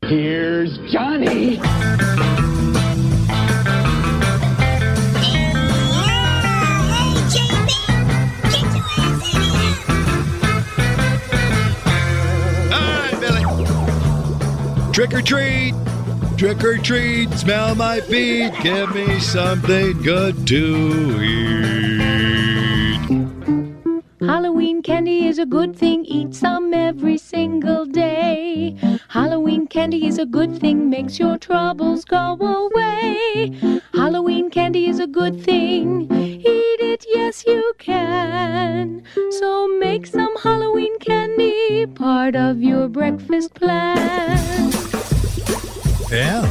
Here's Johnny. Trick or treat, trick or treat, smell my feet, give me something good to eat. Halloween candy is a good thing, eat some every single day. Halloween candy is a good thing, makes your troubles go away. Halloween candy is a good thing, eat it, yes you can. So make some Halloween candy part of your breakfast plan. Yeah,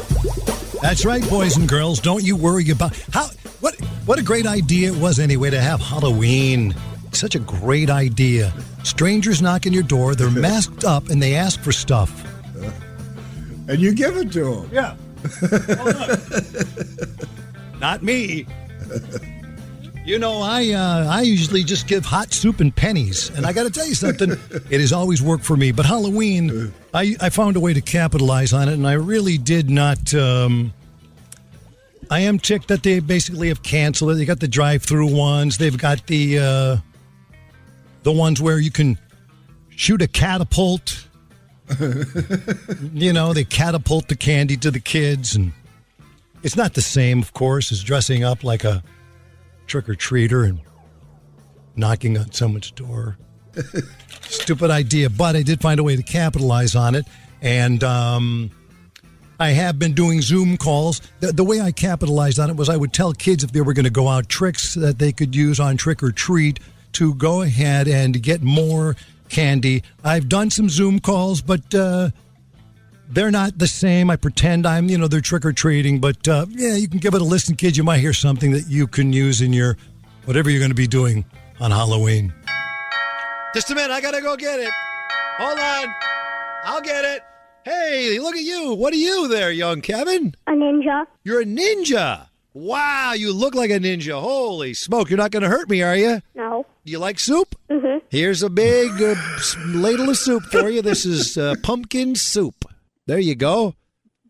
that's right, boys and girls. Don't you worry about what a great idea it was anyway to have Halloween. Such a great idea. Strangers knock on your door, they're masked up, and they ask for stuff. And you give it to them. Yeah. Not me. You know, I usually just give hot soup and pennies. And I got to tell you something, it has always worked for me. But Halloween, I found a way to capitalize on it, and I really did not... I am ticked that they basically have canceled it. They got the drive-through ones. They've got the ones where you can shoot a catapult. You know, they catapult the candy to the kids. And it's not the same, of course, as dressing up like a trick-or-treater and knocking on someone's door. Stupid idea, but I did find a way to capitalize on it. And I have been doing Zoom calls. The way I capitalized on it was I would tell kids if they were going to go out, tricks that they could use on Trick or Treat to go ahead and get more candy. I've done some Zoom calls, but they're not the same. I pretend they're trick-or-treating, but yeah, you can give it a listen, kids. You might hear something that you can use in your, whatever you're going to be doing on Halloween. Just a minute, I gotta go get it. Hold on. I'll get it. Hey, look at you. What are you there, young Kevin? A ninja. You're a ninja. Wow, you look like a ninja. Holy smoke. You're not going to hurt me, are you? No. You like soup? Mm-hmm. Here's a big ladle of soup for you. This is pumpkin soup. There you go.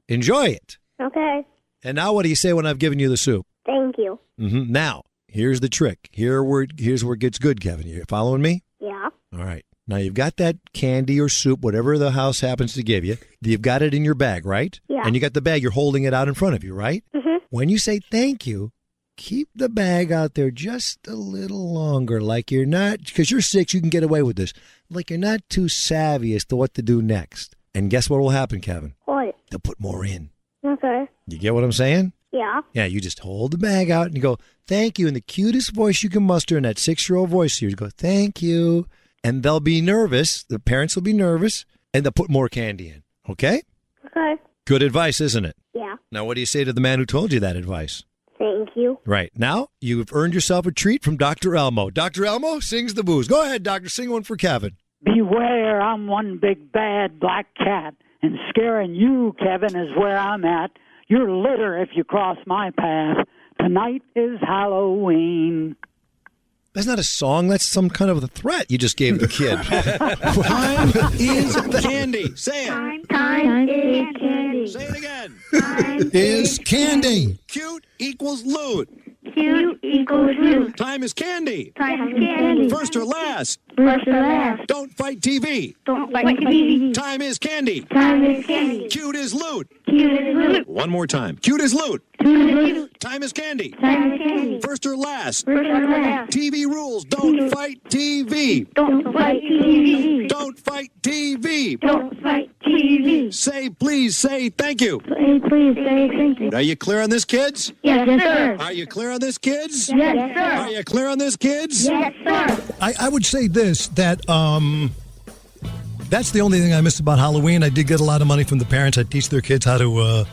Enjoy it. Okay. And now what do you say when I've given you the soup? Thank you. Mm-hmm. Now, here's the trick. Here's where it gets good, Kevin. You following me? Yeah. All right. Now, you've got that candy or soup, whatever the house happens to give you. You've got it in your bag, right? Yeah. And you got the bag. You're holding it out in front of you, right? Mm-hmm. When you say thank you, keep the bag out there just a little longer, like you're not, because you're 6, you can get away with this, like you're not too savvy as to what to do next. And guess what will happen, Kevin? What? They'll put more in. Okay. You get what I'm saying? Yeah. Yeah, you just hold the bag out and you go, thank you, in the cutest voice you can muster, in that 6-year-old voice here. You go, thank you. And they'll be nervous. The parents will be nervous, and they'll put more candy in. Okay? Okay. Good advice, isn't it? Yeah. Now, what do you say to the man who told you that advice? Thank you. Right. Now, you've earned yourself a treat from Dr. Elmo. Dr. Elmo sings the blues. Go ahead, Doctor. Sing one for Kevin. Beware, I'm one big bad black cat, and scaring you, Kevin, is where I'm at. You're litter if you cross my path. Tonight is Halloween. That's not a song. That's some kind of a threat you just gave the kid. Time is candy. Say it. Time is candy. Say it again. Time Is candy. Cute equals loot. Cute equals loot. Time is candy. Time is candy. First or last. First or last. Don't fight TV. Don't fight TV. Time is candy. Time is candy. Cute is loot. Cute is loot. One more time. Cute is loot. Cute is loot. Time is candy. Time is candy. First or last. First or last. TV rules. Don't fight TV. Don't fight TV. Don't fight TV. Don't fight TV. Say, please, say thank you. Please say thank you. Are you clear on this, kids? Yes, sir. Are you clear on this, kids? Yes, Are sir. you clear on this, kids? Yes, sir. I would say this, that that's the only thing I missed about Halloween. I did get a lot of money from the parents. I teach their kids how to,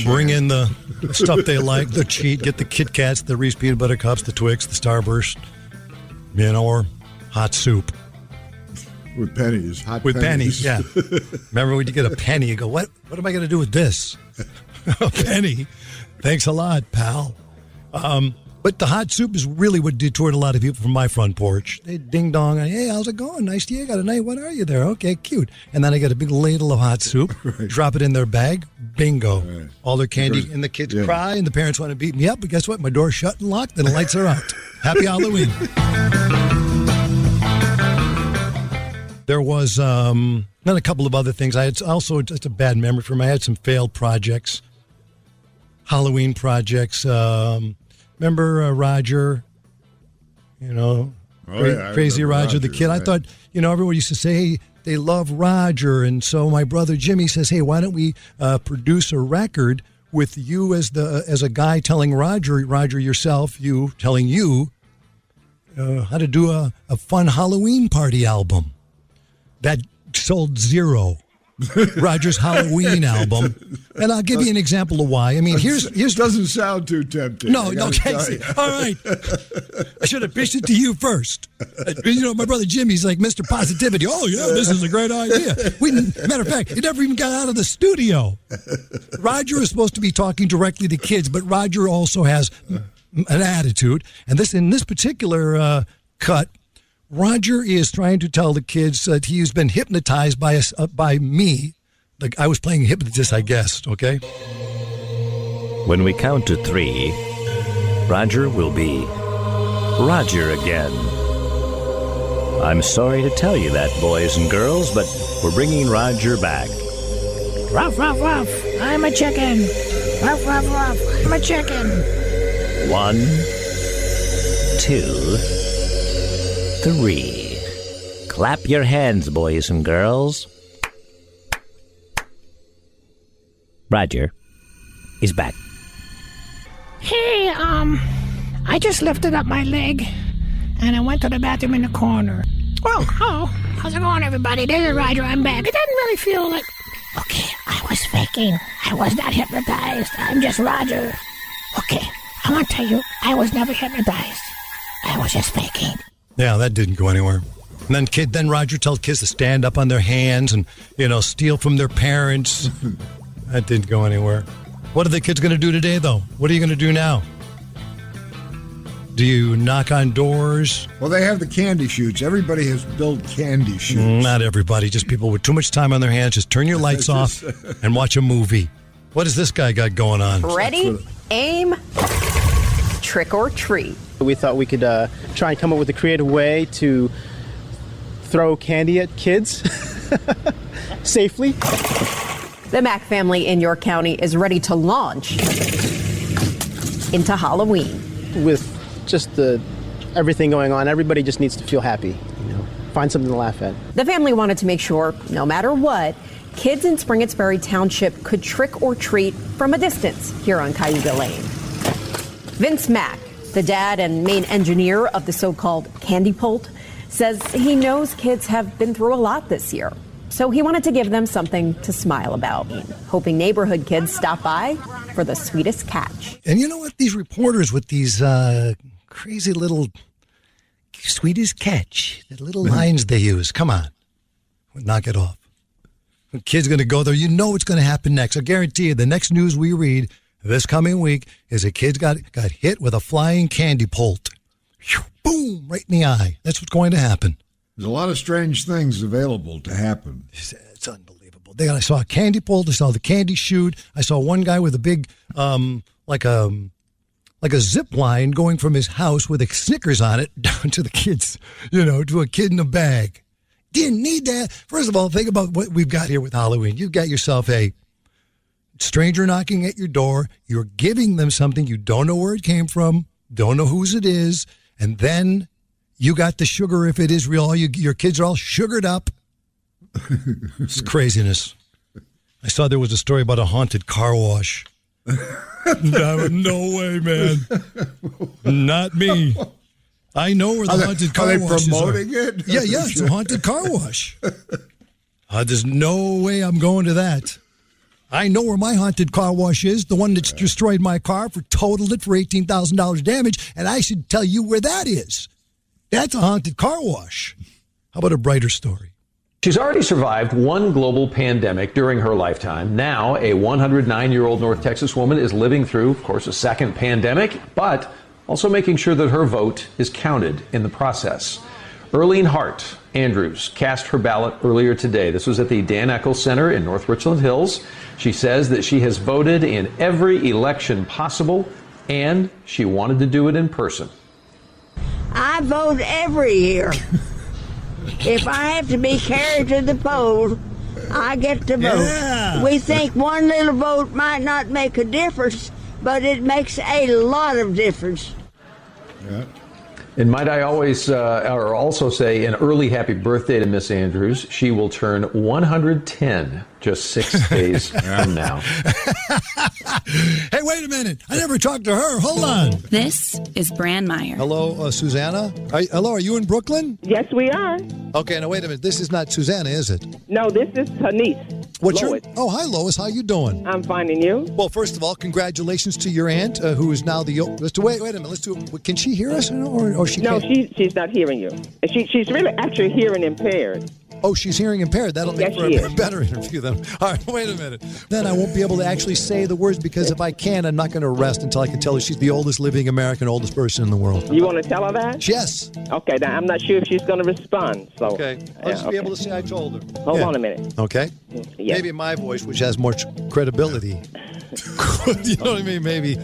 bring in the stuff they like, the cheat, get the Kit Kats, the Reese Peanut Butter Cups, the Twix, the Starburst, or hot soup. With pennies. Hot With pennies, yeah. Remember when you get a penny, you go, what am I going to do with this? A penny. Thanks a lot, pal. But the hot soup is really what detoured a lot of people from my front porch. They ding dong, hey, how's it going? Nice to you. Got a night. What are you there? Okay, cute. And then I get a big ladle of hot soup, drop it in their bag, bingo. Right. All their candy, and the kids cry, and the parents want to beat me up. But guess what? My door's shut and locked, and the lights are out. Happy Halloween. There was then a couple of other things. I had also, it's a bad memory for me. I had some failed projects, Halloween projects. Remember Roger, Crazy Roger the kid. Right. I thought, everyone used to say, hey, they love Roger. And so my brother Jimmy says, hey, why don't we produce a record with you as a guy telling Roger yourself, you telling you how to do a fun Halloween party album. That sold zero. Roger's Halloween album, and I'll give you an example of why. I mean, here's doesn't sound too tempting. No, Casey. All right, I should have pitched it to you first. My brother Jimmy's like Mr. Positivity. Oh yeah, this is a great idea. Matter of fact, it never even got out of the studio. Roger is supposed to be talking directly to kids, but Roger also has an attitude, and in this particular cut. Roger is trying to tell the kids that he's been hypnotized by me. Like I was playing hypnotist, I guess, okay? When we count to 3, Roger will be Roger again. I'm sorry to tell you that, boys and girls, but we're bringing Roger back. Ruff, ruff, ruff, I'm a chicken. Ruff, ruff, ruff, I'm a chicken. 1, 2, 3. Clap your hands, boys and girls. Roger is back. Hey, I just lifted up my leg, and I went to the bathroom in the corner. Oh, how's it going, everybody? This is Roger, I'm back. It doesn't really feel like... Okay, I was faking. I was not hypnotized. I'm just Roger. Okay, I want to tell you, I was never hypnotized. I was just faking. Yeah, that didn't go anywhere. And then Roger tells kids to stand up on their hands and, steal from their parents. That didn't go anywhere. What are the kids going to do today, though? What are you going to do now? Do you knock on doors? Well, they have the candy shoots. Everybody has built candy shoots. Not everybody, just people with too much time on their hands. Just turn your lights off and watch a movie. What does this guy got going on? Ready, aim, trick or treat. We thought we could try and come up with a creative way to throw candy at kids safely. The Mack family in York County is ready to launch into Halloween. With just everything going on, everybody just needs to feel happy, find something to laugh at. The family wanted to make sure, no matter what, kids in Springett's Ferry Township could trick or treat from a distance here on Cayuga Lane. Vince Mack, the dad and main engineer of the so-called Candy Pult, says he knows kids have been through a lot this year. So he wanted to give them something to smile about, hoping neighborhood kids stop by for the sweetest catch. And you know what? These reporters with these crazy little sweetest catch, the little lines they use. Come on. Knock it off. When kids going to go there, you know what's going to happen next. I guarantee you the next news we read this coming week is a kid got hit with a flying candy pult. Boom, right in the eye. That's what's going to happen. There's a lot of strange things available to happen. It's unbelievable. I saw a candy pult. I saw the candy chute. I saw one guy with a big, like a zip line going from his house with a Snickers on it down to the kids, to a kid in a bag. Didn't need that. First of all, think about what we've got here with Halloween. You've got yourself a stranger knocking at your door. You're giving them something. You don't know where it came from. Don't know whose it is. And then you got the sugar if it is real. Your kids are all sugared up. It's craziness. I saw there was a story about a haunted car wash. No way, man. Not me. I know where the haunted car washes are. Are they promoting it? Yeah, it's a haunted car wash. There's no way I'm going to that. I know where my haunted car wash is, the one that's destroyed my car, totaled it for $18,000 damage, and I should tell you where that is. That's a haunted car wash. How about a brighter story? She's already survived one global pandemic during her lifetime. Now, a 109-year-old North Texas woman is living through, of course, a second pandemic, but also making sure that her vote is counted in the process. Earlene Hart Andrews cast her ballot earlier today. This was at the Dan Eccles Center in North Richland Hills. She says that she has voted in every election possible, and she wanted to do it in person. I vote every year. If I have to be carried to the poll, I get to vote. Yeah. We think one little vote might not make a difference, but it makes a lot of difference. Yeah. And might I also say an early happy birthday to Miss Andrews. She will turn 110 just 6 days from now. Hey, wait a minute. I never talked to her. Hold on. This is Brandmeier. Hello, Susanna. Hello, are you in Brooklyn? Yes, we are. Okay, now wait a minute. This is not Susanna, is it? No, this is her niece. What's Lois. Oh, hi, Lois. How you doing? I'm finding you. Well, first of all, congratulations to your aunt, who is now the... Wait a minute. Let's do... Can she hear us, or she No, can't? she's not hearing you. She's really actually hearing impaired. Oh, she's hearing impaired. That'll make Yes, for she a is. better interview then. All right, wait a minute. Then I won't be able to actually say the words, because if I can, I'm not going to rest until I can tell her she's the oldest living American, oldest person in the world. You want to tell her that? Yes. Okay, now I'm not sure if she's going to respond. So Okay. I'll just be able to say I told her. Hold Yeah. on a minute. Okay. Yes. Maybe my voice, which has more credibility. You know what I mean? Maybe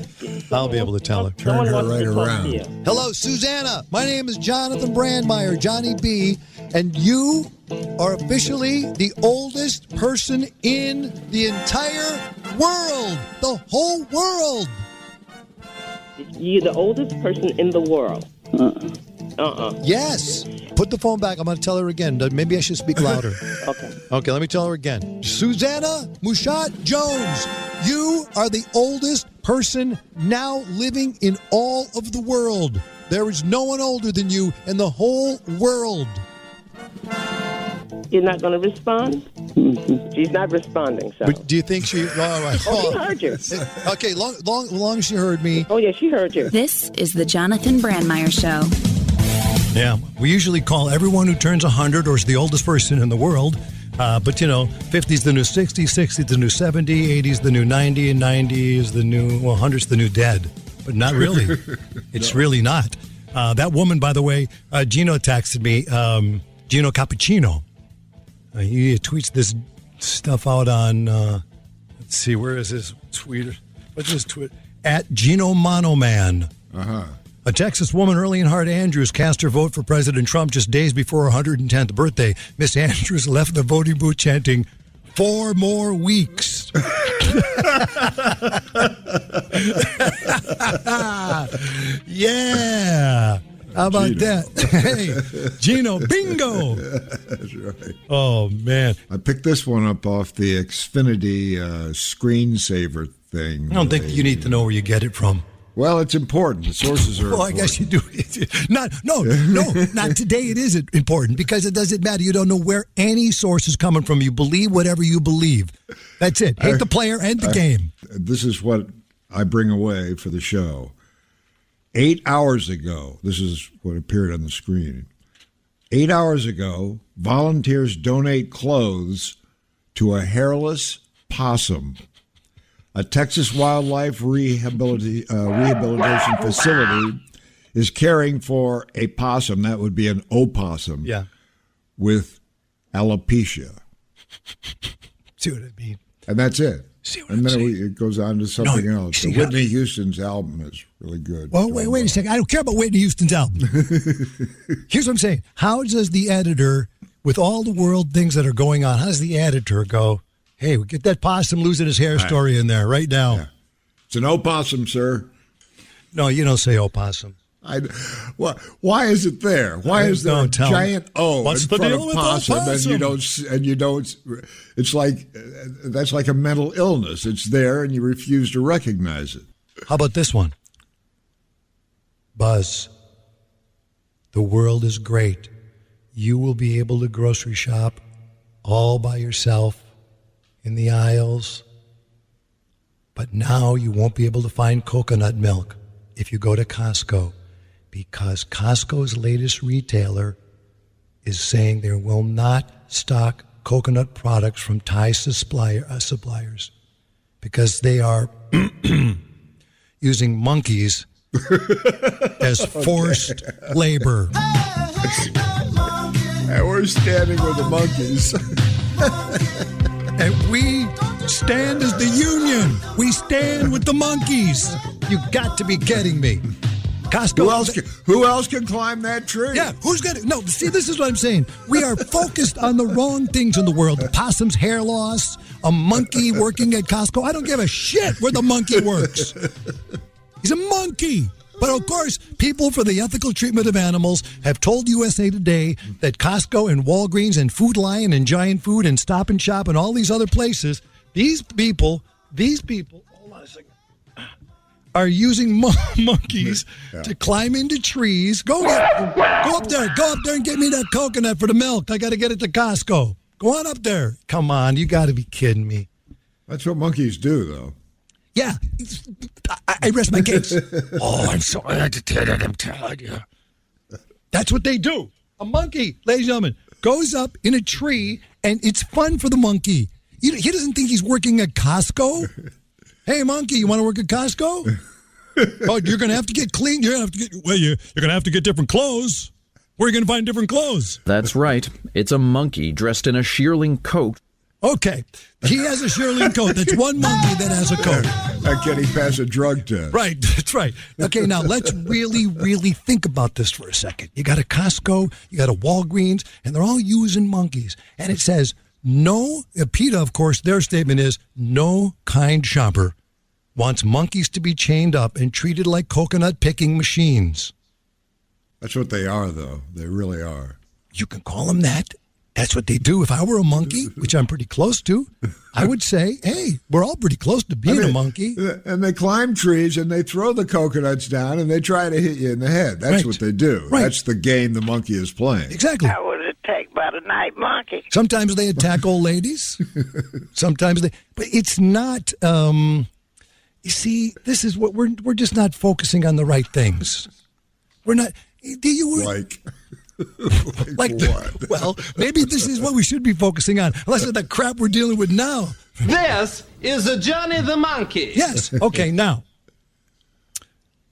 I'll be able to tell her. Turn her right around. Hello, Susanna. My name is Jonathan Brandmeier, Johnny B, and you are officially the oldest person in the entire world. The whole world. You're the oldest person in the world. Yes. Put the phone back. I'm going to tell her again. Maybe I should speak louder. Okay. Okay, let me tell her again. Susanna Mushat Jones, you are the oldest person now living in all of the world. There is no one older than you in the whole world. You're not going to respond? She's not responding, so. But do you think she... All right. Oh, she heard you. Okay, long as she heard me. Oh, yeah, she heard you. This is the Jonathan Brandmeier Show. Yeah, we usually call everyone who turns 100 or is the oldest person in the world. But, 50 is the new 60, 60 is the new 70, 80 is the new 90, and 90 is the new, 100 is the new dead. But not really. It's really not. That woman, by the way, Gino texted me, Gino Cappuccino. He tweets this stuff out on, let's see, where is his tweet? What's his tweet? At Gino Monoman. Uh-huh. A Texas woman, Earlene Hart Andrews, cast her vote for President Trump just days before her 110th birthday. Miss Andrews left the voting booth chanting, 4 more weeks. Yeah. How about Gino. that? Hey, Gino, bingo. That's right. Oh, man. I picked this one up off the Xfinity screensaver thing. I don't think you need to know where you get it from. Well, it's important. The sources are Well, I guess you do. Not today. It isn't important because it doesn't matter. You don't know where any source is coming from. You believe whatever you believe. That's it. Hate the player and the game. This is what I bring away for the show. 8 hours ago, this is what appeared on the screen. 8 hours ago, volunteers donate clothes to a hairless possum. A Texas wildlife rehabilitation facility is caring for a possum, that would be an opossum, with alopecia. See what I mean? And that's it. See what and I'm then saying? it goes on to something else. see, Whitney Houston's album is really good. Well, wait a second. I don't care about Whitney Houston's album. Here's what I'm saying. How does the editor, with all the world things that are going on, how does the editor go, hey, we get that possum losing his hair story in there right now? Yeah. It's an opossum, sir. No, you don't say opossum. Why is it there? Why is there a giant O What's in the front deal of with possum, opossum? and you don't? It's like that's like a mental illness. It's there, and you refuse to recognize it. How about this one? Buzz, the world is great. You will be able to grocery shop all by yourself in the aisles. But now you won't be able to find coconut milk if you go to Costco, because Costco's latest retailer is saying they will not stock coconut products from Thai suppliers because they are using monkeys as forced labor. And we're standing with the monkeys. And we stand as the union. We stand with the monkeys. You got to be kidding me. Costco. Who else can climb that tree? Yeah, who's going to? No, see, this is what I'm saying. We are focused on the wrong things in the world. The possum's hair loss, a monkey working at Costco. I don't give a shit where the monkey works. He's a monkey. But of course, people for the ethical treatment of animals have told USA Today that Costco and Walgreens and Food Lion and Giant Food and Stop and Shop and all these other places, these people, hold on a second, are using monkeys to climb into trees. Go up there and get me that coconut for the milk. I got to get it to Costco. Go on up there. Come on, you got to be kidding me. That's what monkeys do, though. Yeah, I rest my case. Oh, I'm so agitated, I'm telling you. That's what they do. A monkey, ladies and gentlemen, goes up in a tree, and it's fun for the monkey. He doesn't think he's working at Costco. Hey, monkey, you want to work at Costco? Oh, you're going to have to get clean. You're going to have to get, you're going to have to get different clothes. Where are you going to find different clothes? That's right. It's a monkey dressed in a shearling coat. Okay, he has a shearling coat. That's one monkey that has a coat. How can he pass a drug test? Right, that's right. Okay, now let's really, really think about this for a second. You got a Costco, you got a Walgreens, and they're all using monkeys. And it says, no, PETA, of course, their statement is, no kind shopper wants monkeys to be chained up and treated like coconut picking machines. That's what they are, though. They really are. You can call them that. That's what they do. If I were a monkey, which I'm pretty close to, I would say, hey, we're all pretty close to being a monkey. And they climb trees and they throw the coconuts down and they try to hit you in the head. That's what they do. Right. That's the game the monkey is playing. Exactly. I was attacked by the night monkey. Sometimes they attack old ladies. Sometimes they, but it's not, you see, this is what we're just not focusing on the right things. We're not, do you? Like what? Well, maybe this is what we should be focusing on. Unless it's the crap we're dealing with now. This is a Johnny the Monkey. Yes. Okay, now.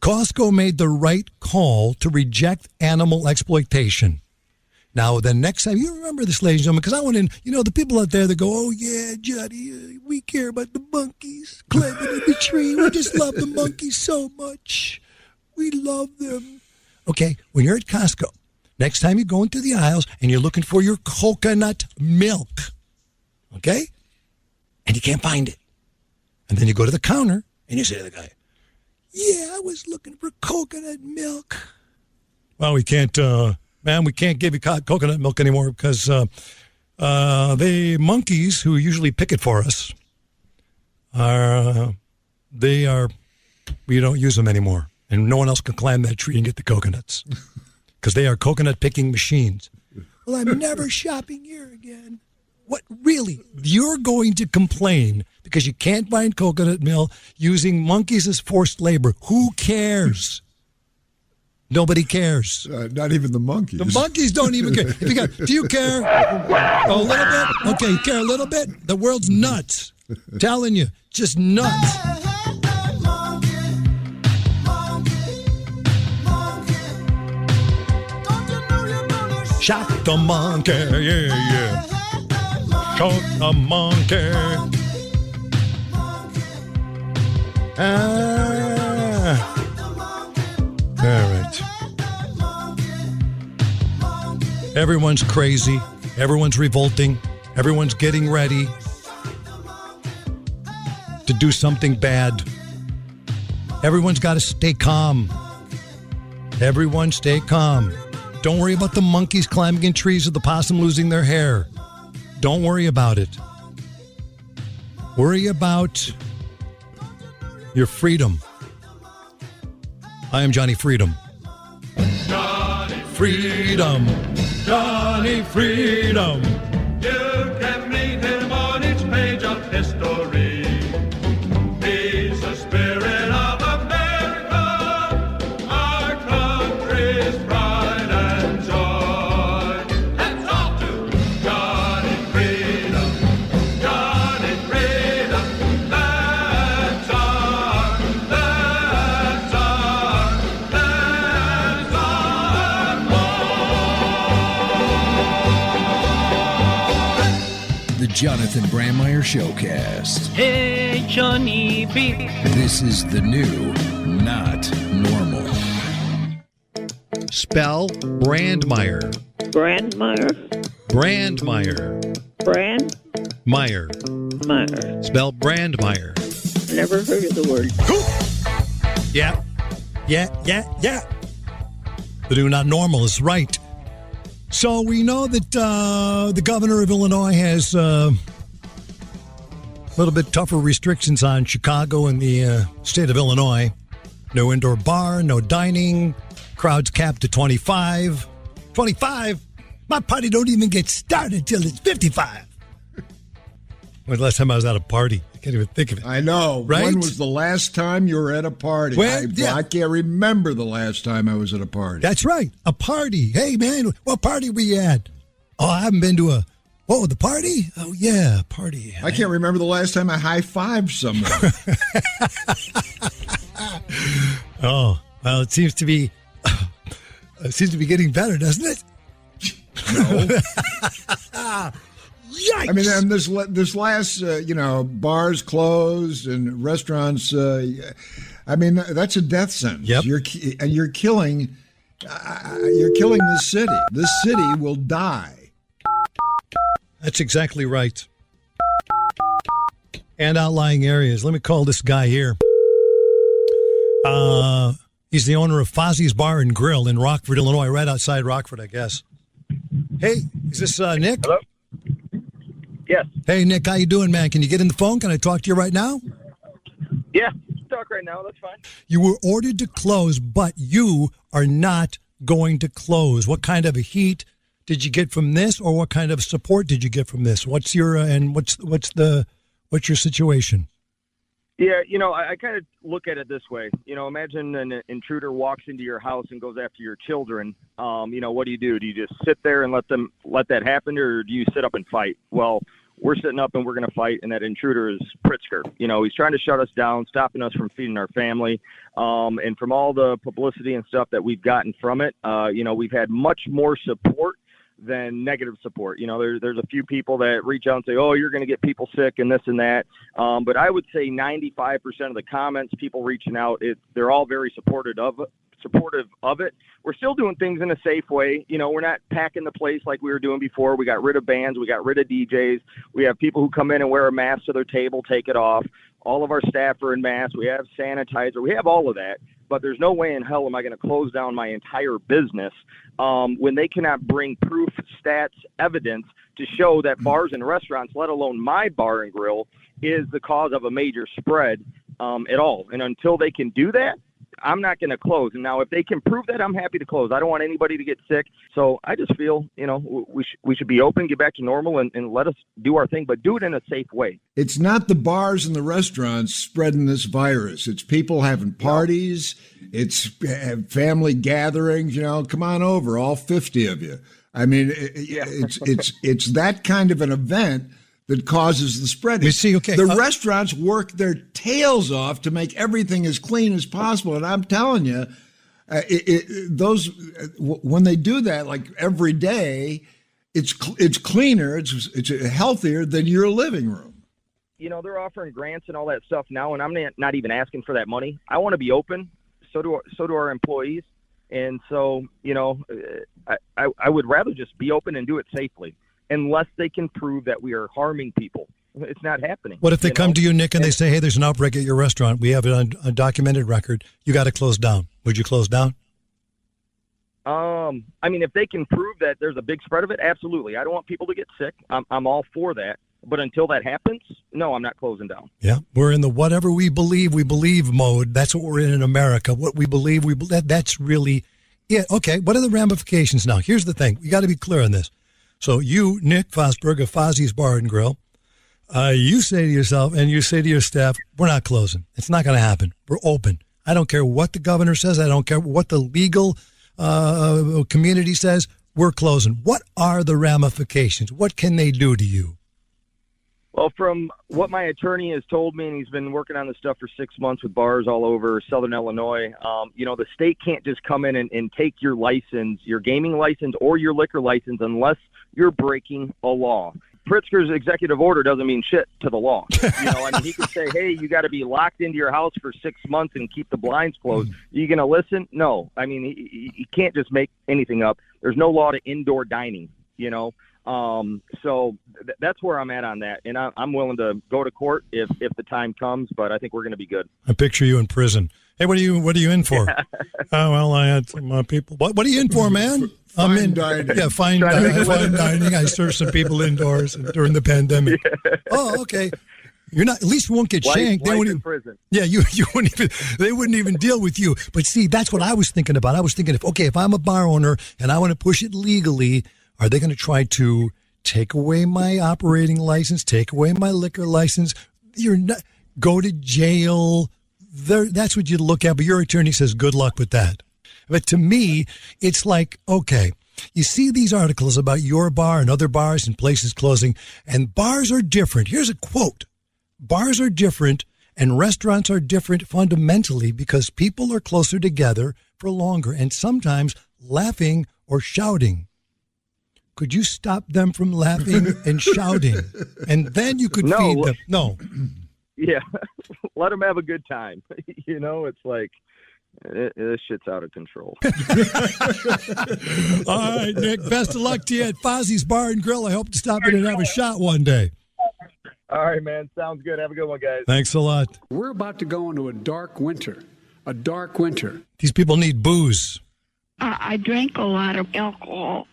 Costco made the right call to reject animal exploitation. Now, the next time, you remember this, ladies and gentlemen, because I want to, the people out there that go, oh, yeah, Johnny, we care about the monkeys climbing in the tree. We just love the monkeys so much. We love them. Okay, when you're at Costco, next time you go into the aisles and you're looking for your coconut milk, okay? And you can't find it. And then you go to the counter and you say to the guy, yeah, I was looking for coconut milk. Well, we can't, ma'am, we can't give you coconut milk anymore because the monkeys who usually pick it for us we don't use them anymore. And no one else can climb that tree and get the coconuts. Because they are coconut picking machines. Well, I'm never shopping here again. What, really? You're going to complain because you can't find coconut milk using monkeys as forced labor. Who cares? Nobody cares. Not even the monkeys. The monkeys don't even care. Do you care? A little bit? Okay, you care a little bit? The world's nuts. Telling you, just nuts. Shot the monkey, yeah. Shot the monkey. All right. Everyone's crazy. Everyone's revolting. Everyone's getting ready to do something bad. Everyone's got to stay calm. Everyone stay calm. Don't worry about the monkeys climbing in trees or the possum losing their hair. Don't worry about it. Worry about your freedom. I am Johnny Freedom. Johnny Freedom. Johnny Freedom. You can read him on each page of history. He's the spirit of America, our country's pride and joy. Let's all do Johnny Freedom, Johnny Freedom. That's our Jonathan Brandmeier Showcast. Hey, Johnny B. This is the new Not Normal. Spell Brandmeier. Brandmeier. Brandmeier. Brand. Meyer. Meyer. Spell Brandmeier. Never heard of the word. Yeah. The new Not Normal is right. So we know that the governor of Illinois has a little bit tougher restrictions on Chicago and the state of Illinois. No indoor bar, no dining, crowds capped to 25. 25? My party don't even get started till it's 55. When the last time I was at a party? I can't even think of it. I know. Right? When was the last time you were at a party? Well, I can't remember the last time I was at a party. That's right. A party. Hey, man, what party were you at? Oh, I haven't been to the party? Oh, yeah, party. I can't remember the last time I high-fived someone. Oh, well, it seems to be getting better, doesn't it? No. Yikes. I mean, and this last, bars closed and restaurants. I mean, that's a death sentence. Yep. You're killing this city. This city will die. That's exactly right. And outlying areas. Let me call this guy here. He's the owner of Fozzie's Bar and Grill in Rockford, Illinois, right outside Rockford, I guess. Hey, is this Nick? Hello? Yes. Hey, Nick, how you doing, man? Can you get in the phone? Can I talk to you right now? Yeah, talk right now. That's fine. You were ordered to close, but you are not going to close. What kind of a heat did you get from this, or what kind of support did you get from this? What's your what's your situation? Yeah, I kind of look at it this way. Imagine an intruder walks into your house and goes after your children. What do? Do you just sit there and let that happen, or do you sit up and fight? Well, we're sitting up and we're going to fight, and that intruder is Pritzker. He's trying to shut us down, stopping us from feeding our family. And from all the publicity and stuff that we've gotten from it, we've had much more support than negative support. There's a few people that reach out and say, oh, you're going to get people sick and this and that. But I would say 95% of the comments, people reaching out, they're all very supportive of it. We're still doing things in a safe way. We're not packing the place like we were doing before. We got rid of bands. We got rid of DJs. We have people who come in and wear a mask to their table, take it off. All of our staff are in masks. We have sanitizer. We have all of that. But there's no way in hell am I going to close down my entire business when they cannot bring proof, stats, evidence to show that bars and restaurants, let alone my bar and grill, is the cause of a major spread at all. And until they can do that, I'm not going to close. And now if they can prove that, I'm happy to close. I don't want anybody to get sick. So I just feel, we should be open, get back to normal, and let us do our thing, but do it in a safe way. It's not the bars and the restaurants spreading this virus. It's people having parties. It's family gatherings. Come on over, all 50 of you. I mean, it's that kind of an event that causes the spreading. You see, okay. The restaurants work their tails off to make everything as clean as possible. And I'm telling you, when they do that, like every day, it's cleaner, it's healthier than your living room. They're offering grants and all that stuff now, and I'm not even asking for that money. I want to be open. So do our employees. And so, I would rather just be open and do it safely, unless they can prove that we are harming people. It's not happening. What if they come to you, Nick, and they say, hey, there's an outbreak at your restaurant. We have it on a documented record. You got to close down. Would you close down? If they can prove that there's a big spread of it, absolutely. I don't want people to get sick. I'm all for that. But until that happens, no, I'm not closing down. Yeah, we're in the whatever we believe mode. That's what we're in America. What we believe, that's really it. Okay, what are the ramifications now? Here's the thing. We got to be clear on this. So you, Nick Fosberg of Fozzie's Bar and Grill, you say to yourself and you say to your staff, we're not closing. It's not going to happen. We're open. I don't care what the governor says. I don't care what the legal community says. We're closing. What are the ramifications? What can they do to you? Well, from what my attorney has told me, and he's been working on this stuff for 6 months with bars all over Southern Illinois, the state can't just come in and take your license, your gaming license or your liquor license, unless you're breaking a law. Pritzker's executive order doesn't mean shit to the law. He could say, hey, you got to be locked into your house for 6 months and keep the blinds closed. Are you going to listen? No. I mean, he can't just make anything up. There's no law to indoor dining, So that's where I'm at on that. And I'm willing to go to court if the time comes, but I think we're going to be good. I picture you in prison. Hey, what are you in for? Oh, well, I had some people. What are you in for, man? Fine dining. Yeah, fine dining. I served some people indoors during the pandemic. Yeah. Oh, okay. You're not. At least you won't get shanked. They wouldn't in prison. Yeah, you wouldn't even. They wouldn't even deal with you. But see, that's what I was thinking about. I was thinking, if I'm a bar owner and I want to push it legally, are they going to try to take away my operating license, take away my liquor license? You're not go to jail. That's what you look at. But your attorney says, good luck with that. But to me, it's like, okay, you see these articles about your bar and other bars and places closing, and bars are different. Here's a quote. Bars are different and restaurants are different fundamentally because people are closer together for longer and sometimes laughing or shouting. Could you stop them from laughing and shouting? And then you could feed them. No. Yeah. Let them have a good time. It's like, this shit's out of control. All right, Nick, best of luck to you at Fozzie's Bar and Grill. I hope to stop in and have a shot one day. All right, man. Sounds good. Have a good one, guys. Thanks a lot. We're about to go into a dark winter. A dark winter. These people need booze. I drank a lot of alcohol.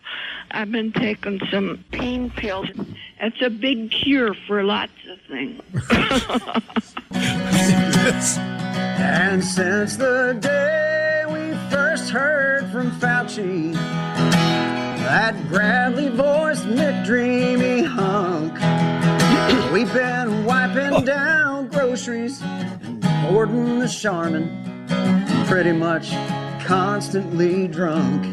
I've been taking some pain pills. It's a big cure for lots of things. And since the day we first heard from Fauci, that gravelly voiced McDreamy hunk, we've been wiping down groceries and hoarding the Charmin, pretty much constantly drunk.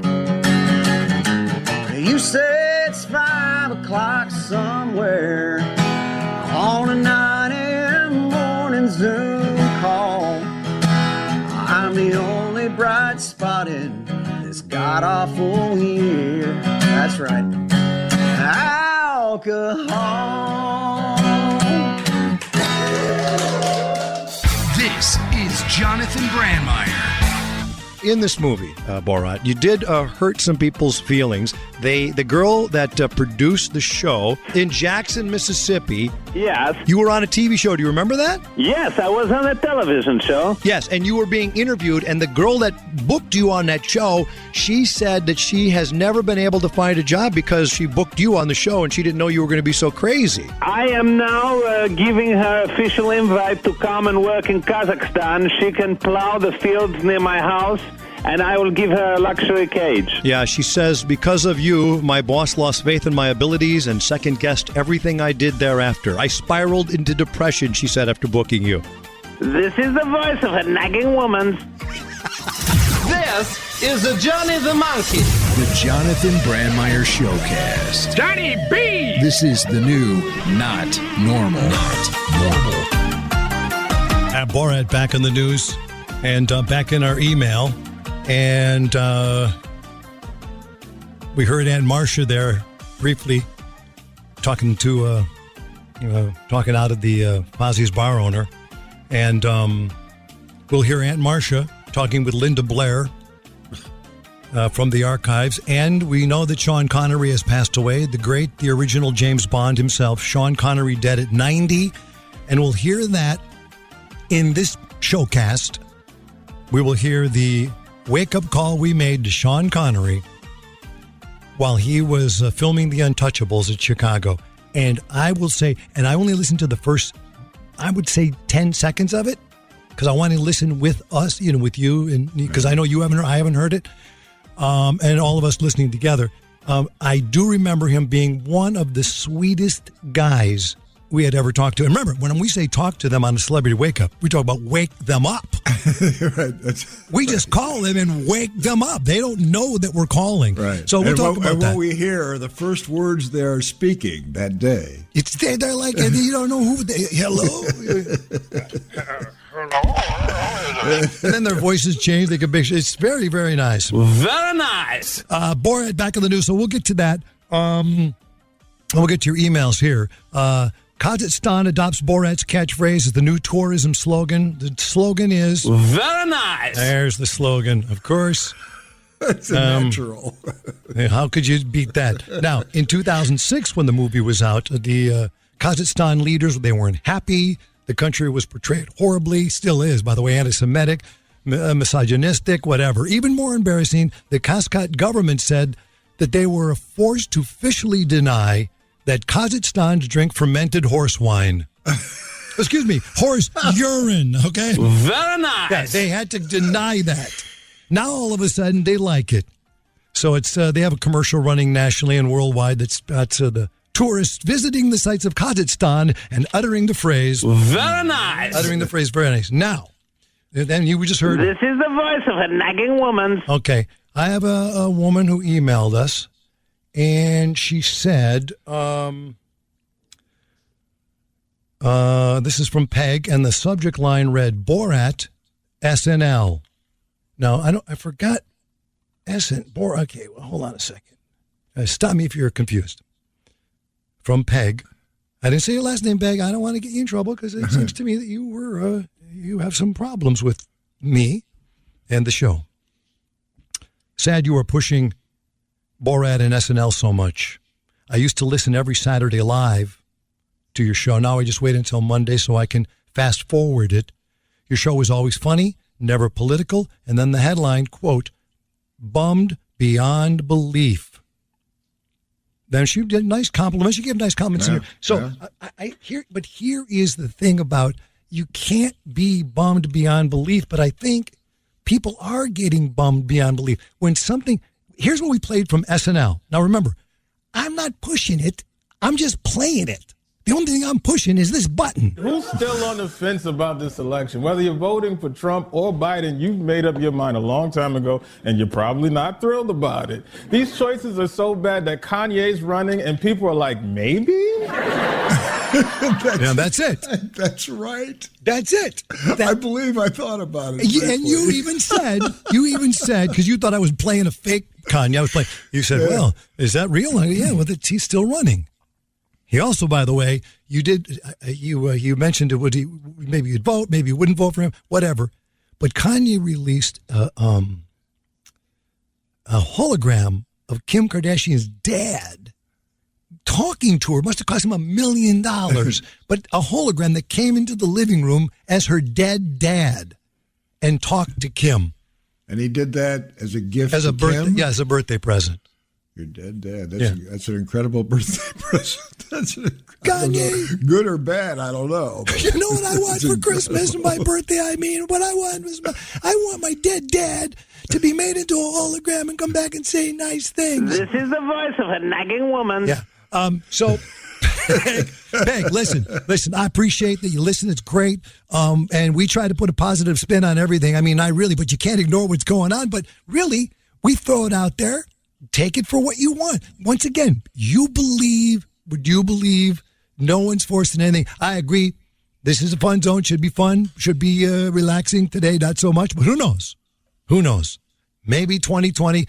You say it's 5 o'clock somewhere on a 9 a.m. morning Zoom call. I'm the only bright spot in this god-awful year. That's right. Alcohol. This is Jonathan Brandmeier. In this movie, Borat, you did hurt some people's feelings. The girl that produced the show in Jackson, Mississippi. Yes. You were on a TV show. Do you remember that? Yes, I was on a television show. Yes, and you were being interviewed, and the girl that booked you on that show, she said that she has never been able to find a job because she booked you on the show and she didn't know you were going to be so crazy. I am now giving her official invite to come and work in Kazakhstan. She can plow the fields near my house, and I will give her a luxury cage. Yeah, she says, because of you, my boss lost faith in my abilities and second-guessed everything I did thereafter. I spiraled into depression, she said, after booking you. This is the voice of a nagging woman. This is the Johnny the Monkey. The Jonathan Brandmeier Showcast. Johnny B! This is the new Not Normal. Not Normal. Borat back in the news and back in our email. And we heard Aunt Marcia there briefly talking to, talking out of the Fozzie's bar owner. And we'll hear Aunt Marcia talking with Linda Blair from the archives. And we know that Sean Connery has passed away, the original James Bond himself. Sean Connery dead at 90. And we'll hear that in this showcast. We will hear the wake-up call we made to Sean Connery while he was filming The Untouchables at Chicago. And I will say, and I only listened to the first, I would say 10 seconds of it, because I want to listen with us, with you, and because I know I haven't heard it, and all of us listening together. I do remember him being one of the sweetest guys we had ever talked to. And remember, when we say talk to them on a celebrity wake up, we talk about wake them up. Right. We just call them and wake them up. They don't know that we're calling. Right. So we'll talk about that. What we hear are the first words they're speaking that day. They're like, you don't know who they, hello? And then their voices change. They can be, it's very, very nice. Very nice. Borat back in the news, so we'll get to that. we'll get to your emails here. Kazakhstan adopts Borat's catchphrase as the new tourism slogan. The slogan is... Very nice. There's the slogan, of course. That's natural. How could you beat that? Now, in 2006, when the movie was out, the Kazakhstan leaders, they weren't happy. The country was portrayed horribly, still is, by the way, anti-Semitic, misogynistic, whatever. Even more embarrassing, the Kazakh government said that they were forced to officially deny that Kazakhstans drink fermented horse wine. Excuse me, horse urine, okay? Very nice. Yeah, they had to deny that. Now, all of a sudden, they like it. So it's they have a commercial running nationally and worldwide that's the tourists visiting the sites of Kazakhstan and uttering the phrase... Very nice. Uttering the phrase, very nice. Now, then you just heard... This is the voice of a nagging woman. Okay. I have a woman who emailed us, and she said... this is from Peg, and the subject line read, Borat, SNL. Now, I forgot okay, well, hold on a second. Stop me if you're confused. From Peg. I didn't say your last name, Peg. I don't want to get you in trouble because it seems to me that you have some problems with me and the show. Sad you are pushing Borat and SNL so much. I used to listen every Saturday live to your show. Now I just wait until Monday so I can fast forward it. Your show is always funny, never political, and then the headline, quote, bummed beyond belief. Then she did nice compliments. She gave nice compliments here. So here is the thing about you can't be bummed beyond belief, but I think people are getting bummed beyond belief. When something, here's what we played from SNL. Now remember, I'm not pushing it. I'm just playing it. The only thing I'm pushing is this button. Who's still on the fence about this election? Whether you're voting for Trump or Biden, you've made up your mind a long time ago, and you're probably not thrilled about it. These choices are so bad that Kanye's running, and people are like, maybe? That's it. That's right. That's it. I believe I thought about it. And you even said, because you thought I was playing a fake Kanye. I was playing. You said, well, is that real? Yeah, well, he's still running. He also, by the way, you mentioned it. Maybe you'd vote, maybe you wouldn't vote for him, whatever. But Kanye released a hologram of Kim Kardashian's dad talking to her. Must have cost him $1 million, but a hologram that came into the living room as her dead dad and talked to Kim. And he did that as a gift as to a birthday, Kim? Yeah, as a birthday present. Your dead dad. That's an incredible birthday present. That's an Kanye. Good or bad, I don't know. You know what I want for Christmas and my birthday? I mean, what I want was I want my dead dad to be made into a hologram and come back and say nice things. This is the voice of a nagging woman. Yeah. So, Peg, listen. I appreciate that you listen. It's great. And we try to put a positive spin on everything. I mean, but you can't ignore what's going on. But really, we throw it out there. Take it for what you want. Once again, you believe what you believe. No one's forcing anything. I agree. This is a fun zone. Should be fun. Should be relaxing today. Not so much. But who knows? Who knows? Maybe 2020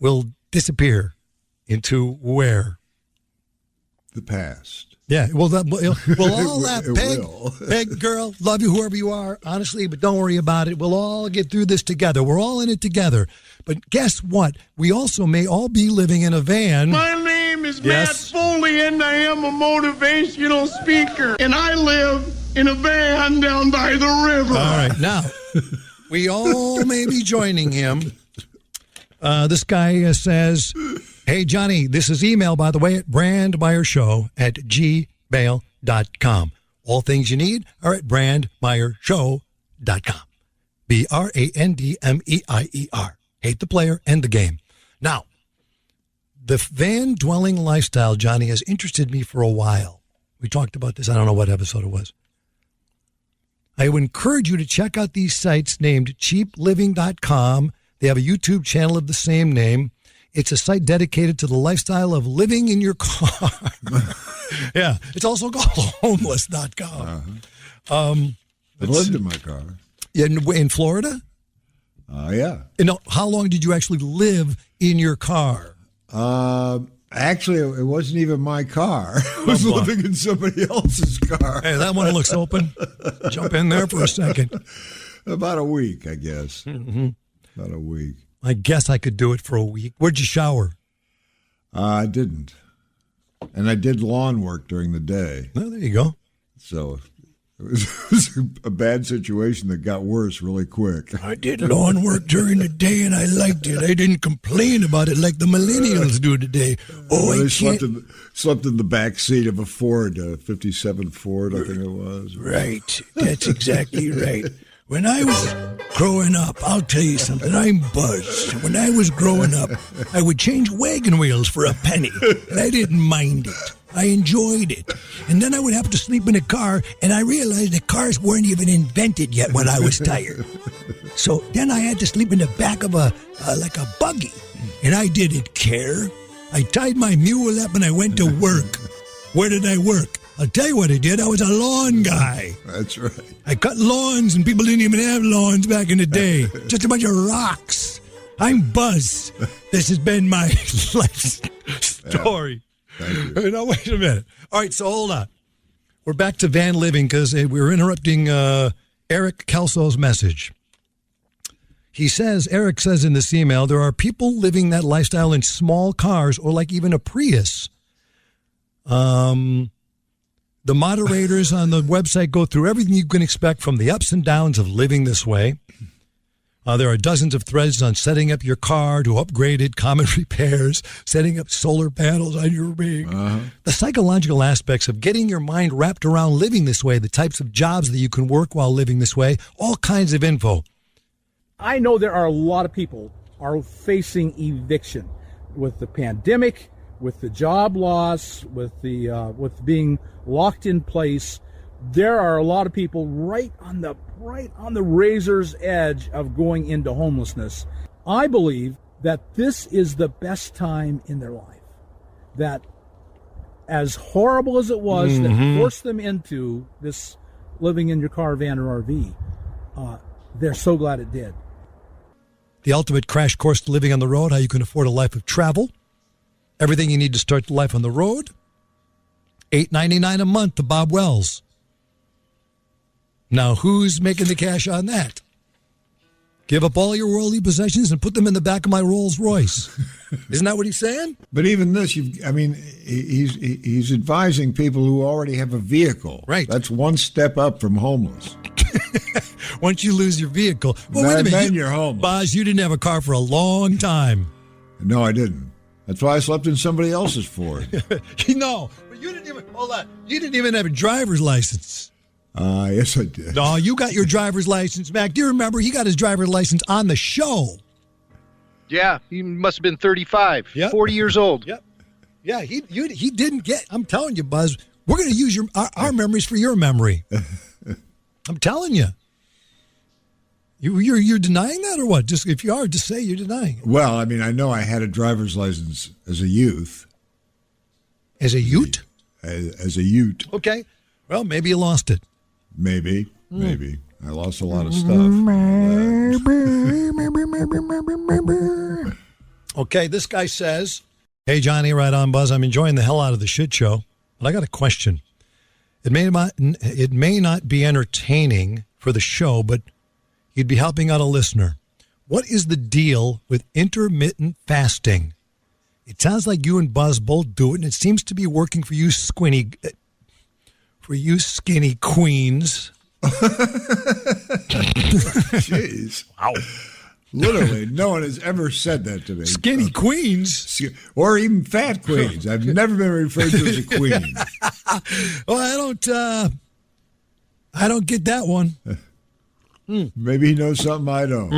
will disappear into where? The past. Yeah, we'll all laugh. Peg, girl, love you, whoever you are, honestly, but don't worry about it. We'll all get through this together. We're all in it together. But guess what? We also may all be living in a van. My name is Matt Foley, and I am a motivational speaker. And I live in a van down by the river. All right, now, we all may be joining him. This guy says... Hey, Johnny, this is email, by the way, at brandmeyershow@gmail.com. All things you need are at brandmeyershow.com. BRANDMEIER. Hate the player, end the game. Now, the van-dwelling lifestyle, Johnny, has interested me for a while. We talked about this. I don't know what episode it was. I would encourage you to check out these sites named cheapliving.com. They have a YouTube channel of the same name. It's a site dedicated to the lifestyle of living in your car. Yeah. It's also called homeless.com. I lived in my car. In Florida? Yeah. And how long did you actually live in your car? Actually, it wasn't even my car. I was living in somebody else's car. Hey, that one looks open. Jump in there for a second. About a week, I guess. Mm-hmm. About a week. I guess I could do it for a week. Where'd you shower? I didn't. And I did lawn work during the day. Oh, there you go. So it was a bad situation that got worse really quick. I did lawn work during the day, and I liked it. I didn't complain about it like the millennials do today. I slept in the back seat of a Ford, a 57 Ford, I think it was. Right. That's exactly right. When I was growing up, I'll tell you something, I'm buzzed. When I was growing up, I would change wagon wheels for a penny, and I didn't mind it. I enjoyed it. And then I would have to sleep in a car, and I realized that cars weren't even invented yet when I was tired. So then I had to sleep in the back of a buggy, and I didn't care. I tied my mule up and I went to work. Where did I work? I'll tell you what I did. I was a lawn guy. That's right. I cut lawns, and people didn't even have lawns back in the day. Just a bunch of rocks. I'm Buzz. This has been my life story. Thank you. Now, wait a minute. All right, so hold on. We're back to van living because we're interrupting Eric Kelso's message. Eric says in this email, there are people living that lifestyle in small cars or like even a Prius. The moderators on the website go through everything you can expect from the ups and downs of living this way. There are dozens of threads on setting up your car to upgrade it, common repairs, setting up solar panels on your rig. The psychological aspects of getting your mind wrapped around living this way, the types of jobs that you can work while living this way, all kinds of info. I know there are a lot of people are facing eviction with the pandemic, with the job loss, with being locked in place. There are a lot of people right on the razor's edge of going into homelessness. I believe that this is the best time in their life. That as horrible as it was that forced them into this living in your car, van, or RV, they're so glad it did. The ultimate crash course to living on the road, how you can afford a life of travel. Everything you need to start life on the road. $8.99 a month to Bob Wells. Now, who's making the cash on that? Give up all your worldly possessions and put them in the back of my Rolls Royce. Isn't that what he's saying? But even this, he's advising people who already have a vehicle. Right. That's one step up from homeless. Once you lose your vehicle. Well, wait a minute. Then you're homeless. Boz, you didn't have a car for a long time. No, I didn't. That's why I slept in somebody else's Ford. No, but you didn't even, hold on. You didn't even have a driver's license. Yes, I did. No, you got your driver's license back. Do you remember he got his driver's license on the show? Yeah, he must have been 35, Yep. 40 years old. Yep. Yeah, he didn't get, I'm telling you, Buzz, we're going to use our memories for your memory. I'm telling you. You're denying that or what? Just if you are, just say you're denying it. Well, I mean, I know I had a driver's license as a youth. As a ute? As a ute. Okay. Well, maybe you lost it. Maybe. I lost a lot of stuff. Okay, this guy says, hey, Johnny, right on, Buzz. I'm enjoying the hell out of the shit show, but I got a question. It may not be entertaining for the show, but you'd be helping out a listener. What is the deal with intermittent fasting? It sounds like you and Buzz both do it, and it seems to be working for you skinny queens. Jeez. Wow. Literally, no one has ever said that to me. Skinny queens? Or even fat queens. I've never been referred to as a queen. Well, I don't get that one. Maybe he knows something I don't.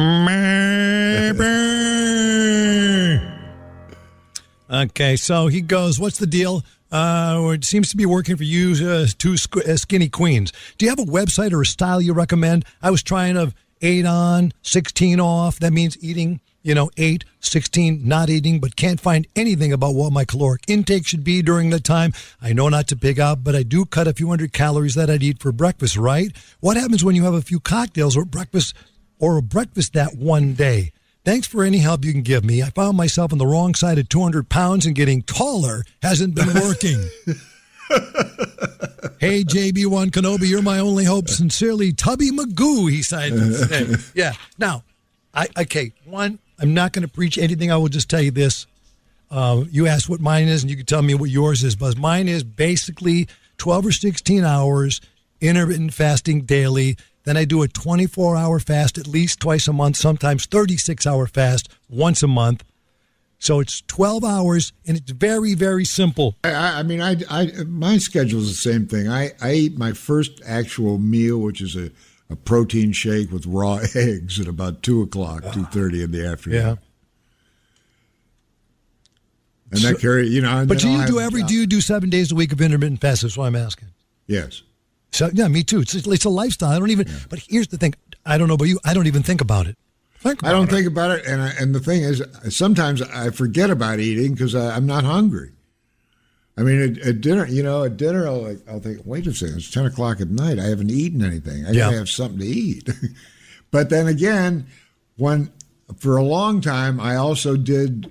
Okay, so he goes, what's the deal? It seems to be working for you two skinny queens. Do you have a website or a style you recommend? I was trying of 8 on, 16 off. That means eating, 8, 16, not eating, but can't find anything about what my caloric intake should be during that time. I know not to pig out, but I do cut a few hundred calories that I'd eat for breakfast, right? What happens when you have a few cocktails or a breakfast that one day? Thanks for any help you can give me. I found myself on the wrong side of 200 pounds and getting taller hasn't been working. Hey, JB1 Kenobi, you're my only hope. Sincerely, Tubby Magoo, he signed to say. Yeah. Now, I'm not going to preach anything. I will just tell you this. You asked what mine is, and you can tell me what yours is. But mine is basically 12 or 16 hours, intermittent fasting daily. Then I do a 24-hour fast at least twice a month, sometimes 36-hour fast once a month. So it's 12 hours, and it's very, very simple. My schedule is the same thing. I eat my first actual meal, which is a protein shake with raw eggs at about 2 o'clock, 2:30 in the afternoon. Yeah. And that carry, But do you do 7 days a week of intermittent fast? That's what I'm asking. Yes. So yeah, me too. It's a lifestyle. I don't even. Yeah. But here's the thing. I don't know about you. I don't even think about it. I don't think about it, and the thing is, sometimes I forget about eating because I'm not hungry. I mean, at dinner, I'll think, wait a second, it's 10 o'clock at night. I haven't eaten anything. I gotta have something to eat. But then again, for a long time, I also did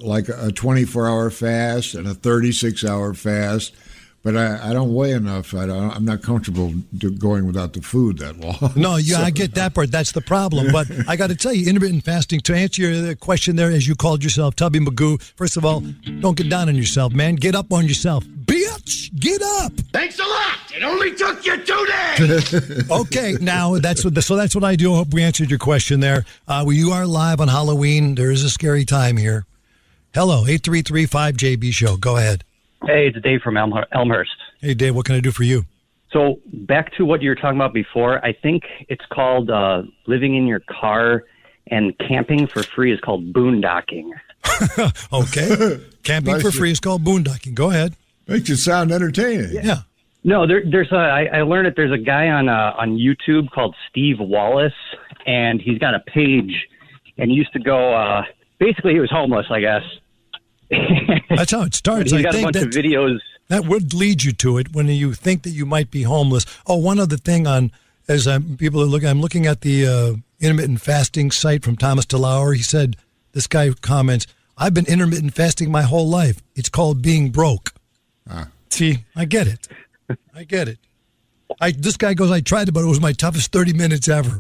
like a 24-hour fast and a 36-hour fast. But I don't weigh enough. I'm not comfortable going without the food that long. No, I get that part. That's the problem. But I got to tell you, intermittent fasting, to answer your question there, as you called yourself, Tubby Magoo, first of all, don't get down on yourself, man. Get up on yourself. Bitch, get up. Thanks a lot. It only took you 2 days. Okay, now that's what I do. I hope we answered your question there. You are live on Halloween. There is a scary time here. Hello, 833-5JB Show. Go ahead. Hey, it's Dave from Elmhurst. Hey, Dave, what can I do for you? So back to what you were talking about before, I think it's called living in your car, and camping for free is called boondocking. Okay. Camping for free is called boondocking. Go ahead. Makes it sound entertaining. Yeah. No, I learned that there's a guy on YouTube called Steve Wallace, and he's got a page, and he used to go, basically he was homeless, I guess. That's how it starts. He's got a bunch of videos. That would lead you to it when you think that you might be homeless. Oh, one other thing people are looking, I'm looking at the intermittent fasting site from Thomas DeLauer. He said, this guy comments, I've been intermittent fasting my whole life. It's called being broke. See, I get it. This guy goes, I tried it, but it was my toughest 30 minutes ever.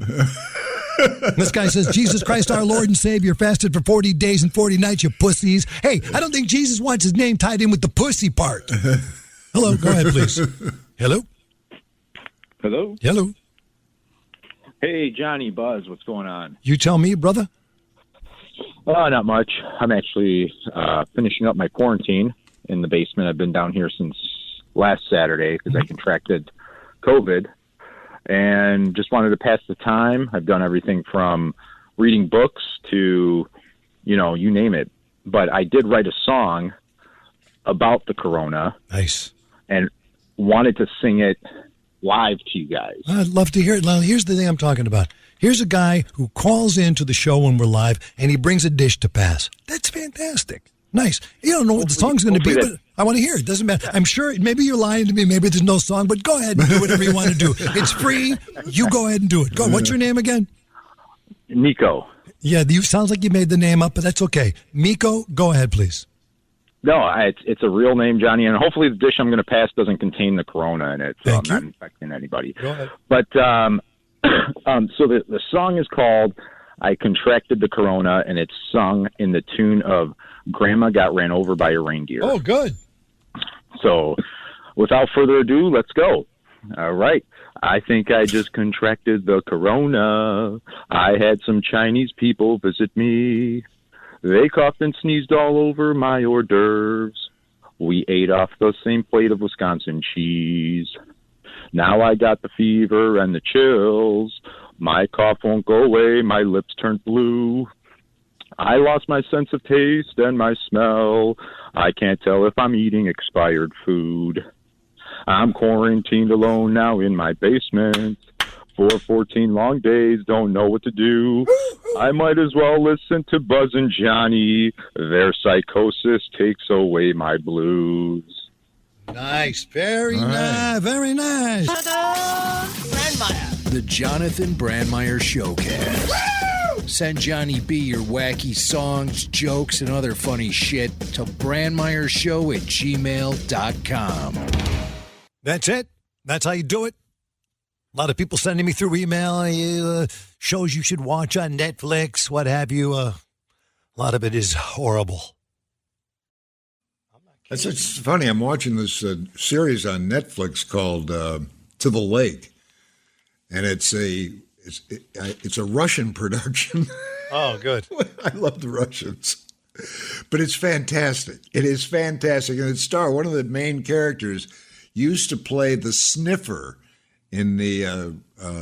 This guy says, Jesus Christ, our Lord and Savior, fasted for 40 days and 40 nights, you pussies. Hey, I don't think Jesus wants his name tied in with the pussy part. Hello, go ahead, please. Hello? Hello? Hey, Johnny, Buzz, what's going on? You tell me, brother. Not much. I'm actually finishing up my quarantine in the basement. I've been down here since last Saturday because I contracted COVID. And just wanted to pass the time. I've done everything from reading books to, you name it. But I did write a song about the corona. Nice. And wanted to sing it live to you guys. I'd love to hear it. Now, here's the thing I'm talking about. Here's a guy who calls into the show when we're live, and he brings a dish to pass. That's fantastic. Nice. You don't know what the song's going to be, but I want to hear it. Doesn't matter. I'm sure maybe you're lying to me. Maybe there's no song, but go ahead and do whatever you want to do. It's free. You go ahead and do it. Go. What's your name again? Nico. Yeah, you sounds like you made the name up, but that's okay. Miko, go ahead, please. No, it's a real name, Johnny, and hopefully the dish I'm going to pass doesn't contain the corona in it, so I'm not infecting anybody. Go ahead. But so the song is called I Contracted the Corona, and it's sung in the tune of Grandma Got Ran Over by a Reindeer. Oh, good. So without further ado, let's go. All right. I think I just contracted the corona. I had some Chinese people visit me. They coughed and sneezed all over my hors d'oeuvres. We ate off the same plate of Wisconsin cheese. Now I got the fever and the chills. My cough won't go away. My lips turned blue. I lost my sense of taste and my smell. I can't tell if I'm eating expired food. I'm quarantined alone now in my basement. For 14 long days, don't know what to do. I might as well listen to Buzz and Johnny. Their psychosis takes away my blues. Nice. Very nice. Very nice. The Jonathan Brandmeier Showcast. Send Johnny B your wacky songs, jokes, and other funny shit to brandmeyershow@gmail.com. That's it. That's how you do it. A lot of people sending me through email shows you should watch on Netflix, what have you. A lot of it is horrible. It's funny. I'm watching this series on Netflix called To the Lake, and it's a Russian production. Oh, good. I love the Russians. But it's fantastic. It is fantastic. And one of the main characters used to play the sniffer in the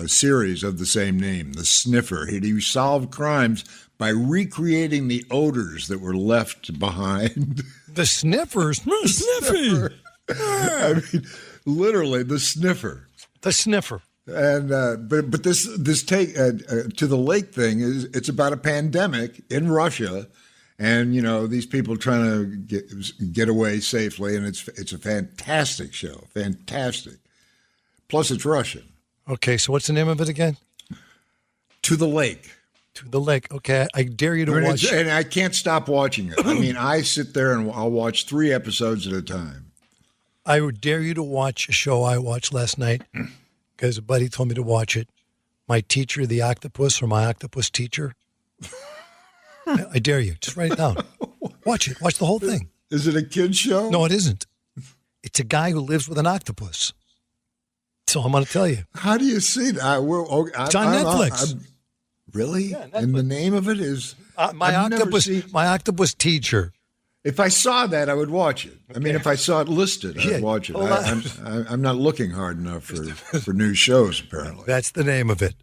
series of the same name, the sniffer. He solved crimes by recreating the odors that were left behind. The sniffers? Sniffy! I mean, literally, the sniffer. The sniffer. And but this take to the lake thing it's about a pandemic in Russia, and these people trying to get away safely, and it's a fantastic show, fantastic. Plus, it's Russian. Okay, so what's the name of it again? To the Lake. To the Lake. Okay, I dare you to watch. And I can't stop watching it. I mean, I sit there and I'll watch 3 episodes at a time. I would dare you to watch a show I watched last night because a buddy told me to watch it. My Teacher, the Octopus, or My Octopus Teacher. I dare you. Just write it down. Watch it. Watch the whole thing. Is it a kid's show? No, it isn't. It's a guy who lives with an octopus. So I'm going to tell you. How do you see that? It's on Netflix. Really? Yeah, and the name of it is My Octopus Teacher. If I saw that, I would watch it. Okay. I mean, if I saw it listed, I'd watch it. I'm not looking hard enough for new shows, apparently. That's the name of it.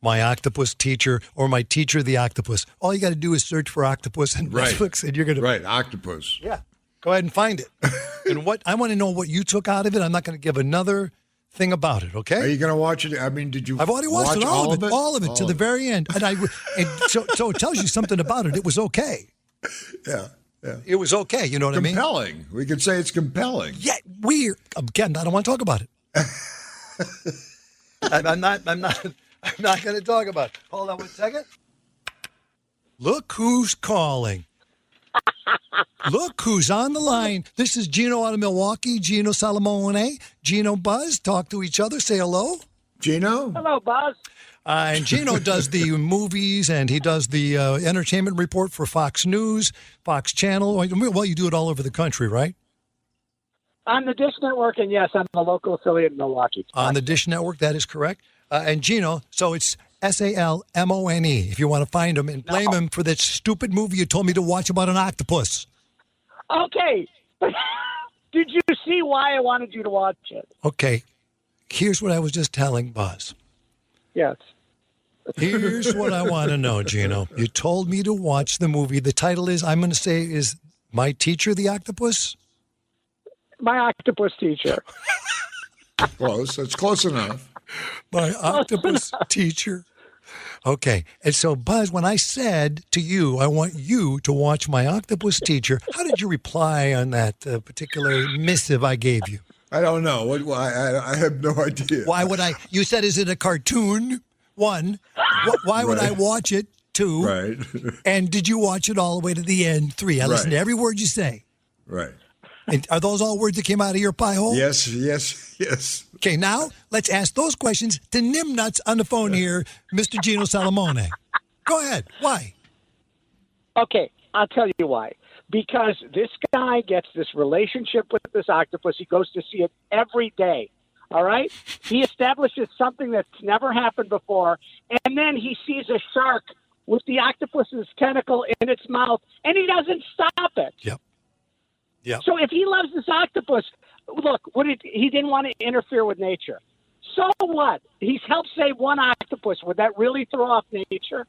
My Octopus Teacher, or My Teacher, the Octopus. All you got to do is search for octopus and Netflix, and you're going to... Right, octopus. Yeah. Go ahead and find it. And I want to know what you took out of it. I'm not going to give another thing about it, okay? Are you going to watch it? I mean, did you I've already watched it, all of it. All of it, to the very end. And so it tells you something about it. It was okay. Yeah. Yeah. It was okay, you know what I mean? Compelling. We could say it's compelling. Yeah, weird. Again, I don't want to talk about it. I'm not going to talk about it. Hold on one second. Look who's calling. Look who's on the line. This is Gino out of Milwaukee, Gino Salamone, Gino Buzz. Talk to each other. Say hello. Gino? Hello, Buzz. And Gino does the movies, and he does the entertainment report for Fox News, Fox Channel. Well, you do it all over the country, right? On the Dish Network, and yes, I'm a local affiliate in Milwaukee. On the Dish Network, that is correct. And Gino, so it's Salmone, if you want to find him, and blame him for that stupid movie you told me to watch about an octopus. Okay. Did you see why I wanted you to watch it? Okay. Here's what I was just telling Buzz. Yes. Here's what I want to know, Gino. You told me to watch the movie. The title is, I'm going to say, is My Teacher, the Octopus? My Octopus Teacher. Close. It's close enough. My Octopus Teacher. Okay. And so, Buzz, when I said to you, I want you to watch My Octopus Teacher, how did you reply on that particular missive I gave you? I don't know. I have no idea. Why would I? You said, is it a cartoon? 1. Why would I watch it? 2. Right. And did you watch it all the way to the end? 3. I listened to every word you say. Right. And are those all words that came out of your pie hole? Yes. Okay, now let's ask those questions to Nimnuts on the phone here, Mr. Gino Salamone. Go ahead. Why? Okay, I'll tell you why. Because this guy gets this relationship with this octopus. He goes to see it every day. All right? He establishes something that's never happened before, and then he sees a shark with the octopus's tentacle in its mouth, and he doesn't stop it. Yep. So if he loves this octopus, look, he didn't want to interfere with nature. So what? He's helped save one octopus. Would that really throw off nature?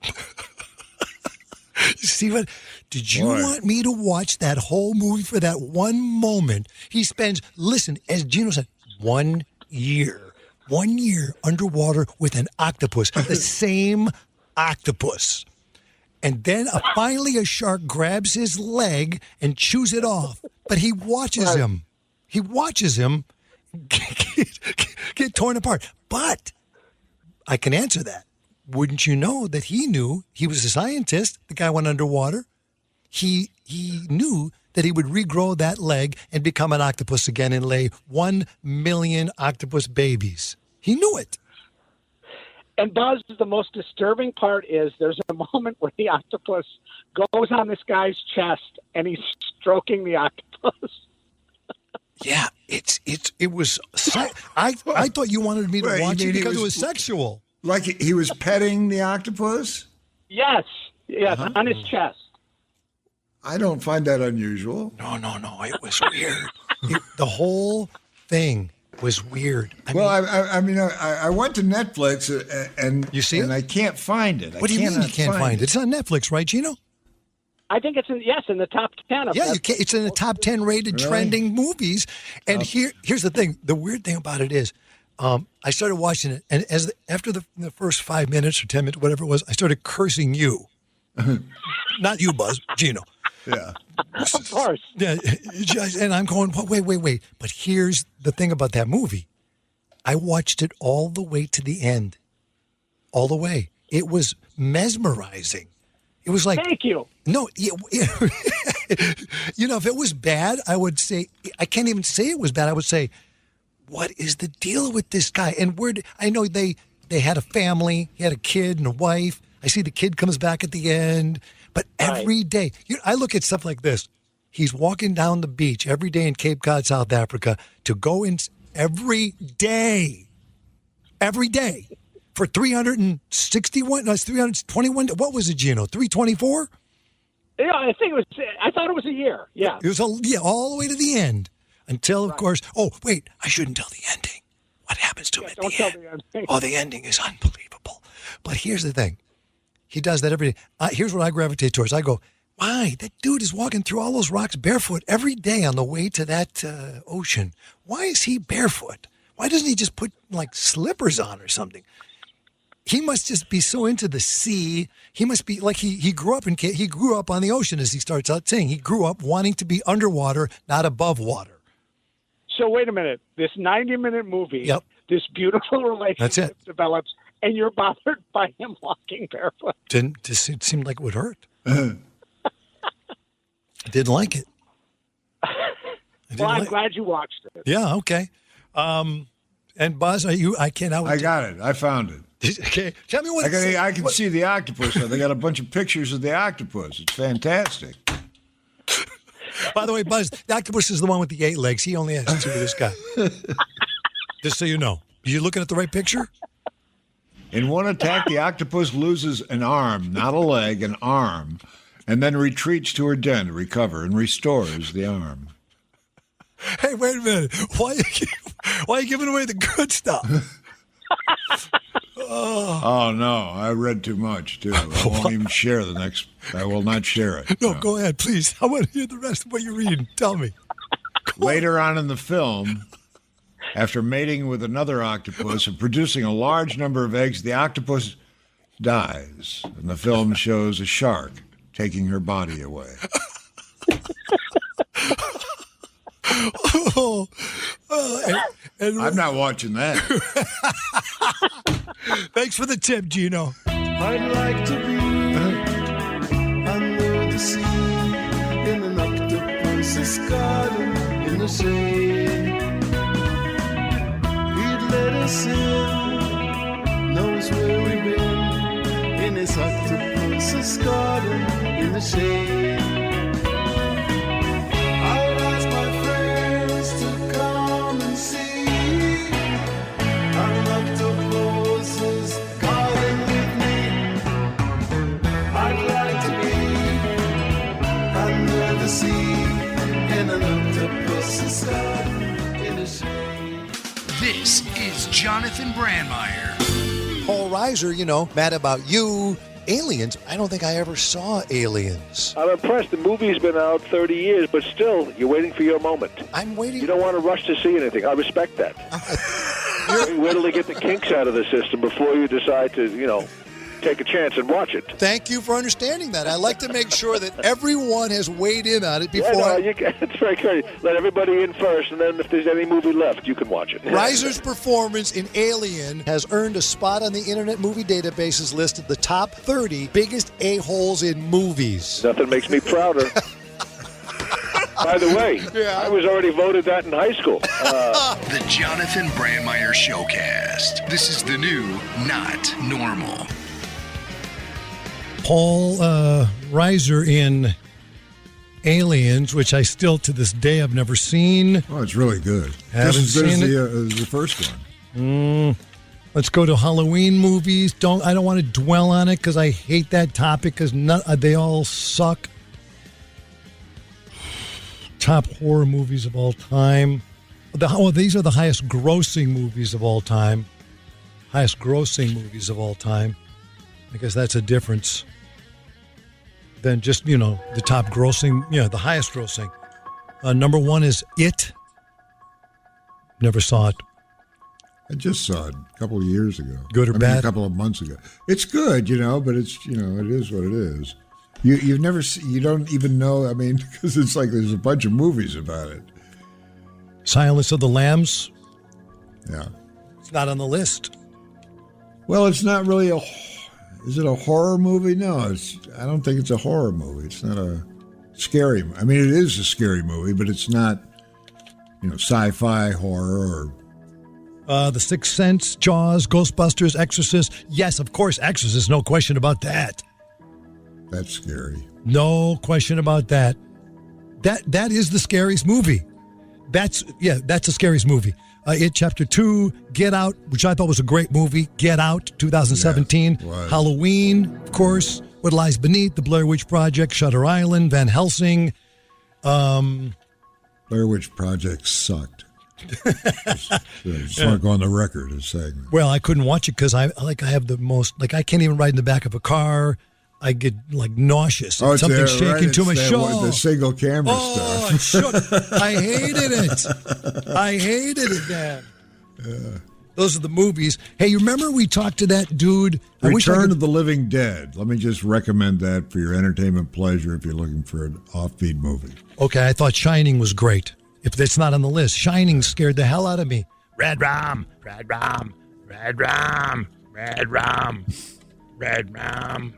See what? Did you want me to watch that whole movie for that one moment? He spends, listen, as Gino said, 1 year. 1 year underwater with an octopus, the same octopus. And then finally a shark grabs his leg and chews it off. But he watches him. He watches him get torn apart. But I can answer that. wouldn't you know that he knew, he was a scientist, the guy went underwater, he knew that he would regrow that leg and become an octopus again and lay 1 million octopus babies. He knew it. And Buzz, the most disturbing part is there's a moment where the octopus goes on this guy's chest and he's stroking the octopus. Yeah, it was. I thought you wanted me to watch it because it was sexual. Like he was petting the octopus? Yes, on his chest. I don't find that unusual. No, it was weird. The whole thing was weird. I went to Netflix and you see, and I can't find it. What do you mean you can't find it? It's on Netflix, right, Gino? I think it's in the top 10. Yeah, it's in the top 10 rated trending movies. And here's the thing. The weird thing about it is, I started watching it, and after the first 5 minutes or 10 minutes, whatever it was, I started cursing you. Not you, Buzz, Gino. Yeah. Of course. Yeah, and I'm going, wait. But here's the thing about that movie. I watched it all the way to the end. All the way. It was mesmerizing. It was like... Thank you. No, if it was bad, I would say... I can't even say it was bad. I would say, what is the deal with this guy? And I know they had a family. He had a kid and a wife. I see the kid comes back at the end. But every day, I look at stuff like this. He's walking down the beach every day in Cape Cod, South Africa, to go in every day, for 361, no, it's 321, what was it, Gino, 324? Yeah, I thought it was a year, yeah. It was, all the way to the end, until, of course, I shouldn't tell the ending. What happens to him at the end? The ending. Oh, the ending is unbelievable. But here's the thing. He does that every day. Here's what I gravitate towards. I go, why? That dude is walking through all those rocks barefoot every day on the way to that ocean. Why is he barefoot? Why doesn't he just put, slippers on or something? He must just be so into the sea. He must be like he grew up on the ocean, as he starts out saying. He grew up wanting to be underwater, not above water. So wait a minute. This 90-minute movie, this beautiful relationship develops, and you're bothered by him walking barefoot. It seemed like it would hurt. I didn't like it. I'm glad you watched it. Yeah, okay. And Buzz, I cannot. I got it. I found it. Okay, tell me what I can see the octopus. They got a bunch of pictures of the octopus. It's fantastic. By the way, Buzz, the octopus is the one with the 8 legs. He only has 2 of this guy. Just so you know. Are you looking at the right picture? In one attack, the octopus loses an arm, not a leg, an arm, and then retreats to her den to recover and restores the arm. Hey, wait a minute. Why are you giving away the good stuff? Oh, no. I read too much, too. I won't even share I will not share it. No, go ahead, please. I want to hear the rest of what you're reading. Tell me. Later on in the film, after mating with another octopus and producing a large number of eggs, the octopus dies. And the film shows a shark taking her body away. I'm not watching that. Thanks for the tip, Gino. I'd like to be under the sea in an octopus's garden in the shade. He'd let us in, knows where we've been, in his octopus's garden in the shade. I'd ask my friends to come and see an octopus's garden with me. I'd like to be under the sea in an octopus's garden in the shade. This is Jonathan Brandmeier. Paul Reiser, mad about you. Aliens, I don't think I ever saw Aliens. I'm impressed. The movie's been out 30 years, but still, you're waiting for your moment. I'm waiting. You don't want to rush to see anything. I respect that. Wait till they get the kinks out of the system before you decide to, take a chance and watch it. Thank you for understanding that. I like to make sure that everyone has weighed in on it before. It's very clear. Let everybody in first, and then if there's any movie left, you can watch it. Reiser's performance in Alien has earned a spot on the Internet Movie Database's list of the top 30 biggest a-holes in movies. Nothing makes me prouder. By the way, I was already voted that in high school. The Jonathan Brandmeier Showcast. This is the new Not Normal. Paul Reiser in Aliens, which I still to this day have never seen. Oh, it's really good. Haven't Just as good seen as the first one. Let's go to Halloween movies. I don't want to dwell on it because I hate that topic because they all suck. Top horror movies of all time. These are the highest grossing movies of all time. Highest grossing movies of all time. I guess that's a difference than just, the top grossing, the highest grossing. Number one is It. Never saw it. I just saw it a couple of years ago. Good or bad? A couple of months ago. It's good, but it's, it is what it is. You've never seen, you don't even know, because it's like there's a bunch of movies about it. Silence of the Lambs? Yeah. It's not on the list. Well, it's not really is it a horror movie? No, I don't think it's a horror movie. It's not a scary, it is a scary movie, but it's not, sci-fi horror or... The Sixth Sense, Jaws, Ghostbusters, Exorcist. Yes, of course, Exorcist, no question about that. That's scary. No question about that. That is the scariest movie. That's the scariest movie. It Chapter 2, Get Out, which I thought was a great movie. Get Out, 2017. Yeah, Halloween, of course. What Lies Beneath, The Blair Witch Project, Shutter Island, Van Helsing. Blair Witch Project sucked. Just want to go on the record as saying. Well, I couldn't watch it because I have the most, I can't even ride in the back of a car. I get nauseous. Oh, something shaking to my show. The single camera stuff. It shook. I hated it, man. Yeah. Those are the movies. Hey, you remember we talked to that dude? Return of the Living Dead. Let me just recommend that for your entertainment pleasure if you're looking for an offbeat movie. Okay, I thought Shining was great. If it's not on the list, Shining scared the hell out of me. Red rum, red rum, red rum, red rum, red rum.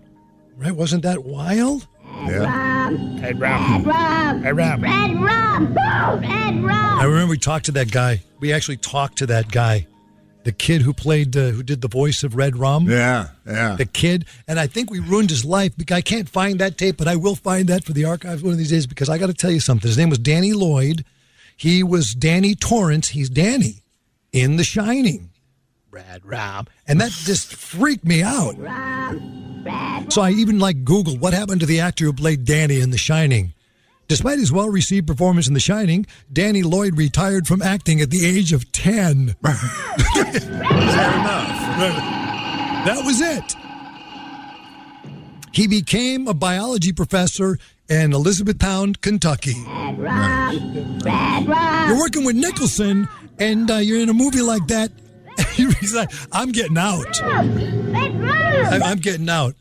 Right? Wasn't that wild? Yeah. Red rum. Red rum. Red rum. Red rum. I remember we talked to that guy. We actually talked to that guy. The kid who who did the voice of Red Rum. Yeah. The kid. And I think we ruined his life because I can't find that tape, but I will find that for the archives one of these days because I got to tell you something. His name was Danny Lloyd. He was Danny Torrance. He's Danny in The Shining. Red Rum. And that just freaked me out. So I even Googled what happened to the actor who played Danny in The Shining. Despite his well-received performance in The Shining, Danny Lloyd retired from acting at the age of 10. Is that enough? That was it. He became a biology professor in Elizabethtown, Kentucky. You're working with Nicholson, and you're in a movie like that. He's like, I'm getting out. I'm getting out.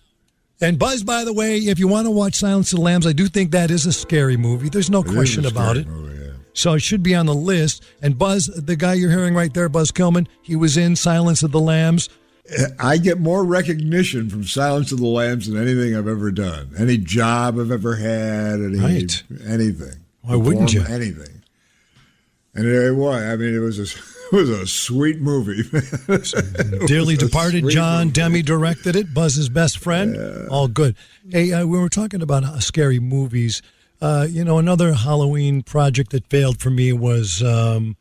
And Buzz, by the way, if you want to watch Silence of the Lambs, I do think that is a scary movie. There's no question about it. Movie, yeah. So it should be on the list. And Buzz, the guy you're hearing right there, Buzz Kilman, he was in Silence of the Lambs. I get more recognition from Silence of the Lambs than anything I've ever done. Any job I've ever had, anything. Why wouldn't you? Anything. And it was a sweet movie. Dearly departed John Demme directed it. Buzz's best friend. Yeah. All good. Hey, we were talking about scary movies. Another Halloween project that failed for me was the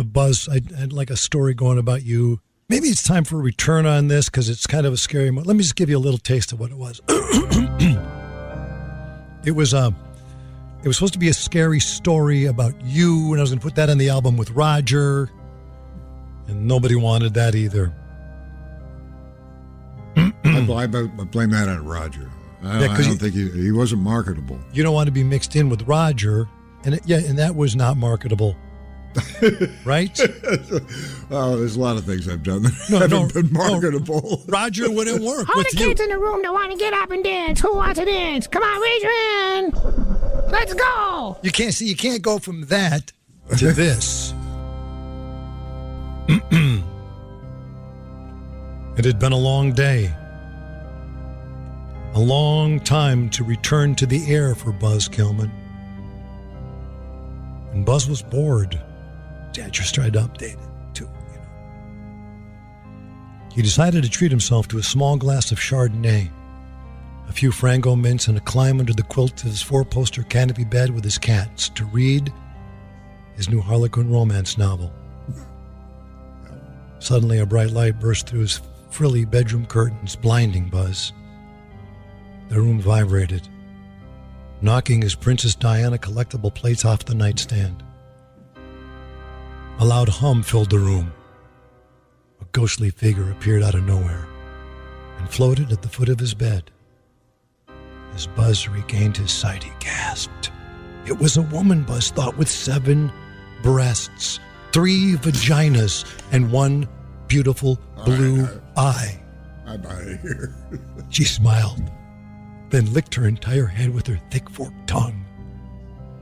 Buzz. I had a story going about you. Maybe it's time for a return on this because it's kind of a scary movie. Let me just give you a little taste of what it was. It was supposed to be a scary story about you, and I was going to put that on the album with Roger, and nobody wanted that either. I blame that on Roger. I don't think he wasn't marketable. You don't want to be mixed in with Roger, and that was not marketable. Right? Well, there's a lot of things I've done that haven't been marketable. Roger wouldn't work All with the you. kids in the room that want to get up and dance. Who wants to dance? Come on, raise your hand. Let's go. You can't go from that to this. It had been a long day. A long time to return to the air for Buzz Kilman. And Buzz was bored. Dad just tried to update it, too, He decided to treat himself to a small glass of Chardonnay, a few Frango mints, and a climb under the quilt of his four-poster canopy bed with his cats to read his new Harlequin romance novel. Suddenly, a bright light burst through his frilly bedroom curtains, blinding Buzz. The room vibrated, knocking his Princess Diana collectible plates off the nightstand. A loud hum filled the room. A ghostly figure appeared out of nowhere and floated at the foot of his bed. As Buzz regained his sight, he gasped. It was a woman, Buzz thought, with 7 breasts, 3 vaginas, and 1 beautiful blue eye. I'm out of here. She smiled, then licked her entire head with her thick forked tongue.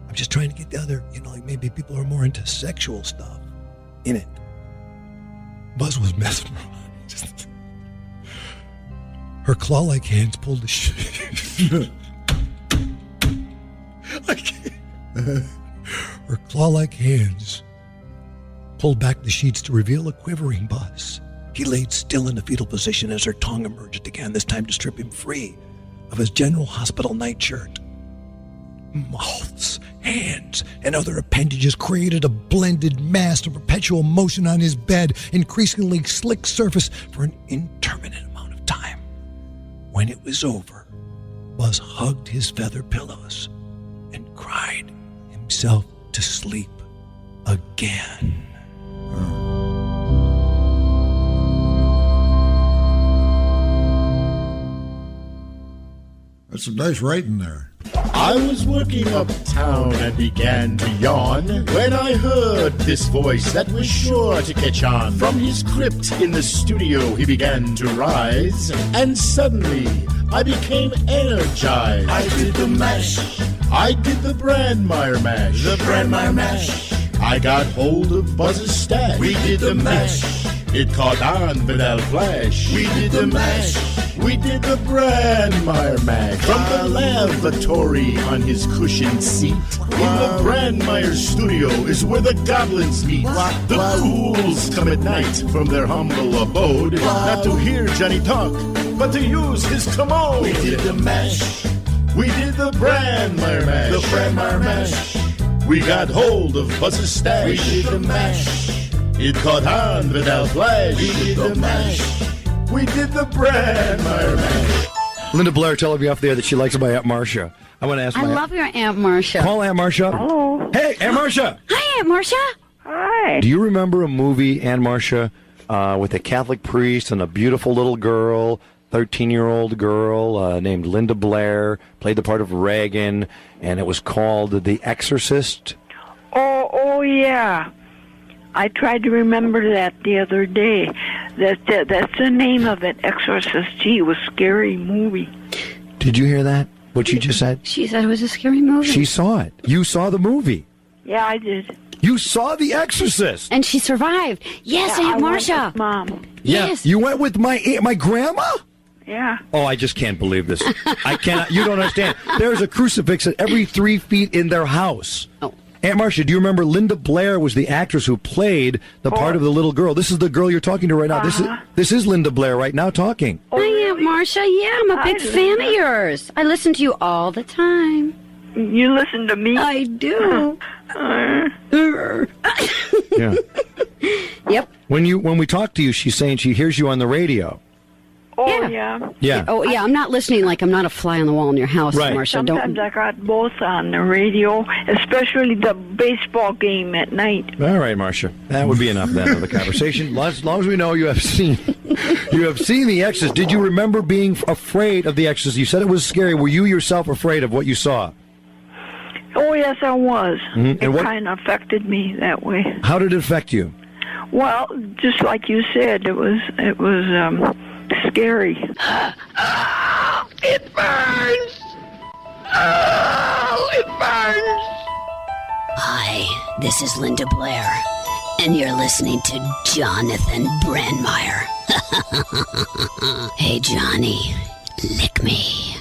I'm just trying to get the other, like maybe people are more into sexual stuff in it. Buzz was mesmerized. Her claw-like hands pulled the Her claw-like hands pulled back the sheets to reveal a quivering Buzz. He laid still in a fetal position as her tongue emerged again, this time to strip him free of his General Hospital nightshirt. Mouths, hands, and other appendages created a blended mass of perpetual motion on his bed, increasingly slick surface for an interminate amount of time. When it was over, Buzz hugged his feather pillows and cried himself to sleep again. That's some nice writing there. I was working uptown and began to yawn when I heard this voice that was sure to catch on. From his crypt in the studio he began to rise, and suddenly I became energized. I did the mash. I did the Brandmeier mash. The Brandmeier mash. I got hold of Buzz's stash. We did the mash. It caught on without flash. We did the mash. We did the Brandmeier mash. From the lavatory on his cushioned seat, in the Brandmeier studio is where the goblins meet. The ghouls come at night from their humble abode, not to hear Johnny talk, but to use his commode. We did the mash. We did the Brandmeier mash. The Brandmeier mash. We got hold of Buzz's stash. We did the mash. It caught on without flash. We did the mash. We did the Brandmeier mash. Linda Blair telling me off there that she likes my Aunt Marcia. I want to ask I my love your Aunt Marcia. Call Aunt Marcia. Hello. Hey, Aunt Marcia. Hi, Aunt Marcia. Hi. Do you remember a movie, Aunt Marcia, with a Catholic priest and a beautiful little girl, 13-year-old girl named Linda Blair, played the part of Reagan, and it was called The Exorcist? Oh, yeah. I tried to remember that the other day. That's the name of it, Exorcist. Gee, it was a scary movie. Did you hear that? What she just said? She said it was a scary movie. She saw it. You saw the movie. Yeah, I did. You saw The Exorcist. And she survived. Yes, Yeah, Aunt I went Marcia. with Mom. Yeah, Yes. you went with my grandma? Yeah. Oh, I just can't believe this. I cannot. You don't understand. There's a crucifix at every 3 feet in their house. Oh. Aunt Marcia, do you remember Linda Blair was the actress who played the part of the little girl? This is the girl you're talking to right now. This is Linda Blair right now talking. Hi, Aunt Marcia. Yeah, I'm a big fan of yours. I listen to you all the time. You listen to me? I do. Yeah. Yep. When we talk to you, she's saying she hears you on the radio. Oh, yeah. Yeah. Oh, yeah. I'm not listening like I'm not a fly on the wall in your house, Right. Marcia. Sometimes I got both on the radio, especially the baseball game at night. All right, Marcia. That would be enough then of the conversation. As long as we know you have seen The Exorcist. Did you remember being afraid of The Exorcist? You said it was scary. Were you yourself afraid of what you saw? Oh, yes, I was. Mhm. It kind of affected me that way. How did it affect you? Well, just like you said, it was scary. It burns! Oh, it burns! Hi, this is Linda Blair, and you're listening to Jonathan Brandmeier. Hey, Johnny, lick me.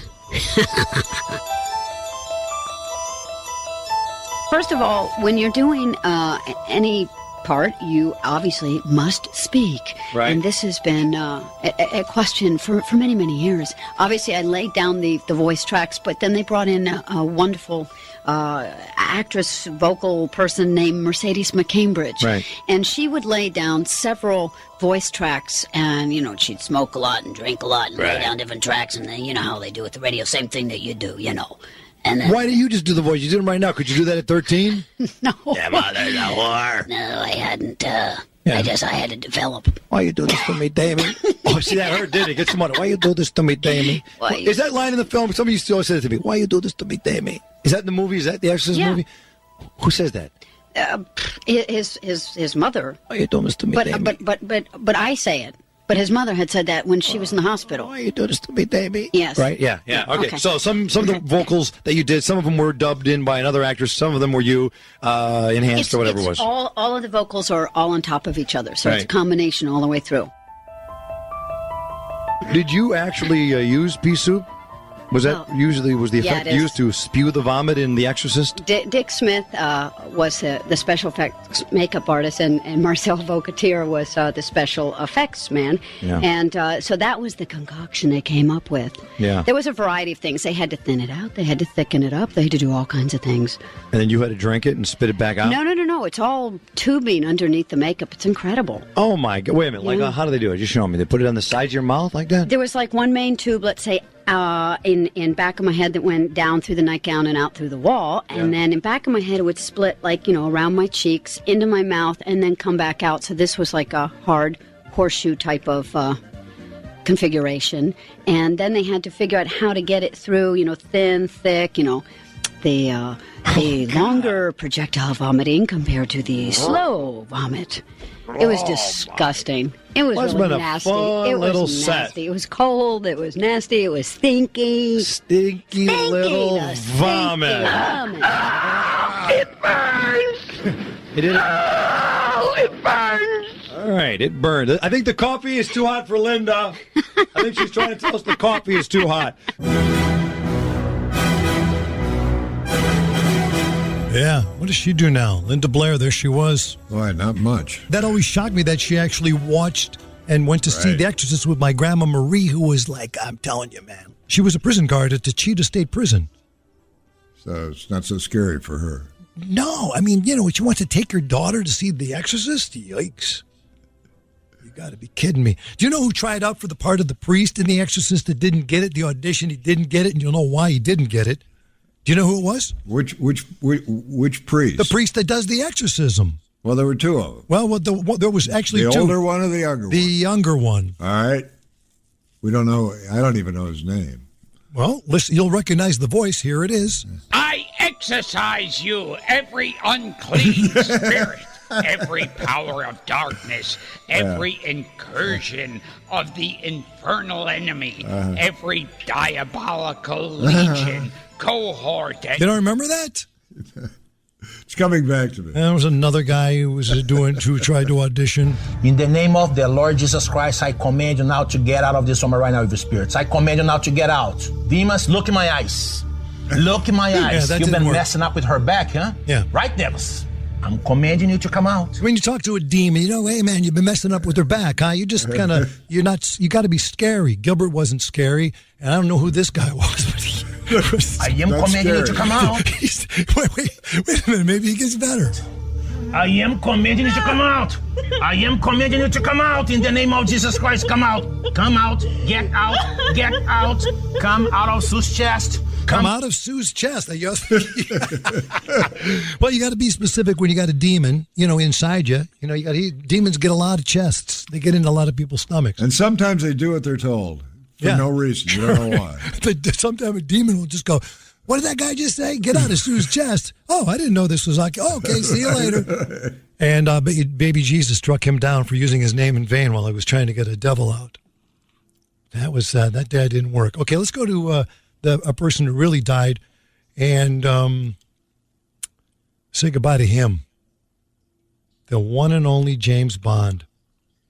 First of all, when you're doing any part, you obviously must speak. Right. And this has been a question for many, many years. Obviously, I laid down the voice tracks, but then they brought in a wonderful actress, vocal person named Mercedes McCambridge. Right. And she would lay down several voice tracks, and, you know, she'd smoke a lot and drink a lot and lay Right. down different tracks, and then, you know how they do at the radio, same thing that you do, you know. And then, Why do you just do the voice? You did it right now. Could you do that at 13? No. Your mother's a whore. No, I hadn't. I had to develop. Why you do this to me, Damien? Oh, see, that hurt, did it? Get some money. Why you do this to me, Damien? Is that line in the film? Somebody used to always say it to me. Why you do this to me, Damien? Is that in the movie? Is that the Exorcist movie? Who says that? His mother. Why you doing this to me, Damien? But I say it. But his mother had said that when she was in the hospital. Why you do this to me, Damien? Yes. Right? Yeah. Okay. So some of the vocals that you did, some of them were dubbed in by another actress. Some of them were you enhanced or whatever it was. All of the vocals are all on top of each other, so it's a Right. combination all the way through. Did you actually use pea soup? Was that usually the Yeah, effect it is. used to spew the vomit in The Exorcist? Dick Smith was the special effects makeup artist, and Marcel Vocateur was the special effects man. Yeah. And so that was the concoction they came up with. Yeah. There was a variety of things. They had to thin it out. They had to thicken it up. They had to do all kinds of things. And then you had to drink it and spit it back out? No. It's all tubing underneath the makeup. It's incredible. Oh, my God. Wait a minute. Like, how do they do it? Just show me. They put it on the sides of your mouth like that? There was like one main tube, let's say, in back of my head that went down through the nightgown and out through the wall, and then in back of my head it would split, like, you know, around my cheeks into my mouth and then come back out. So this was like a hard horseshoe type of configuration, and then they had to figure out how to get it through, you know, thin, thick, you know, the longer projectile vomiting compared to the slow vomit. It was disgusting. It was Must have really been a nasty. fun It was little nasty. set. It was cold. It was nasty. It was stinky. Stinky little vomit. It burns! It did. Oh, it burns! All right, it burned. I think the coffee is too hot for Linda. I think she's trying to tell us the coffee is too hot. Yeah, what does she do now? Linda Blair, there she was. Boy, not much. That always shocked me that she actually watched and went to see The Exorcist with my grandma Marie, who was like, I'm telling you, man. She was a prison guard at the Cheetah State Prison. So it's not so scary for her. No, I mean, you know, she wants to take her daughter to see The Exorcist? Yikes. You got to be kidding me. Do you know who tried out for the part of the priest in The Exorcist that didn't get it? The audition, he didn't get it, and you'll know why he didn't get it. Do you know who it was? Which priest? The priest that does the exorcism. Well, there were two of them. Well, there was actually the two. older one or the younger one? The younger one. All right. We don't know. I don't even know his name. Well, listen, you'll recognize the voice. Here it is. I exorcise you, every unclean spirit, every power of darkness, every incursion of the infernal enemy, every diabolical legion, cohort. You don't remember that? It's coming back to me. There was another guy who tried to audition. In the name of the Lord Jesus Christ, I command you now to get out of this woman right now, evil spirits. I command you now to get out. Demons, look in my eyes. Look in my eyes. that You've didn't been work. messing up with her back, huh? Yeah. Right, devils? I'm commanding you to come out. When you talk to a demon, you know, hey, man, you've been messing up with her back, huh? You just kind of, you got to be scary. Gilbert wasn't scary, and I don't know who this guy was, but he was. I am commanding you to come out. Wait a minute, maybe he gets better. I am commanding you to come out. I am commanding you to come out in the name of Jesus Christ. Come out. Come out. Get out. Get out. Come out of Sue's chest. Come out of Sue's chest. Well, you got to be specific when you got a demon, you know, inside you. You know, demons get a lot of chests. They get into a lot of people's stomachs. And sometimes they do what they're told for no reason. You don't know why. But sometimes a demon will just go, What did that guy just say? Get out of Sue's chest. Oh, I didn't know this was like, okay, see you later. And baby Jesus struck him down for using his name in vain while he was trying to get a devil out. That was that day didn't work. Okay, let's go to a person who really died and say goodbye to him. The one and only James Bond,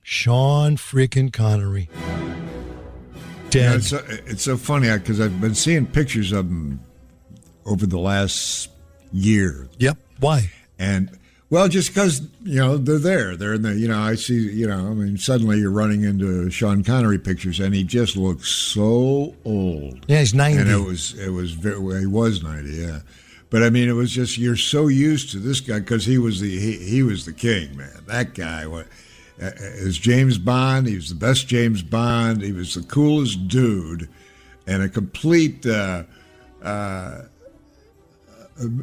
Sean freaking Connery. Dead. You know, it's so funny because I've been seeing pictures of him over the last year. Yep. Why? And well, just because they're there. They're in the I see I mean suddenly you're running into Sean Connery pictures and he just looks so old. Yeah, he's 90. And he was 90. Yeah. But I mean, it was just you're so used to this guy because he was the king, man. That guy is James Bond. He was the best James Bond. He was the coolest dude, and a complete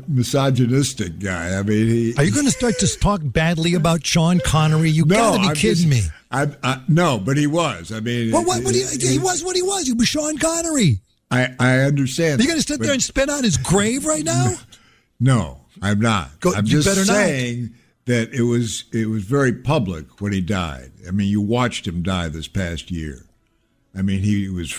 misogynistic guy. I mean, are you going to start to talk badly about Sean Connery? You got to be kidding me. No, but he was. I mean, he was what he was. He was Sean Connery. I understand. Are you going to sit there and spit on his grave right now? No, I'm not. I'm just saying that it was very public when he died. I mean, you watched him die this past year. I mean, he was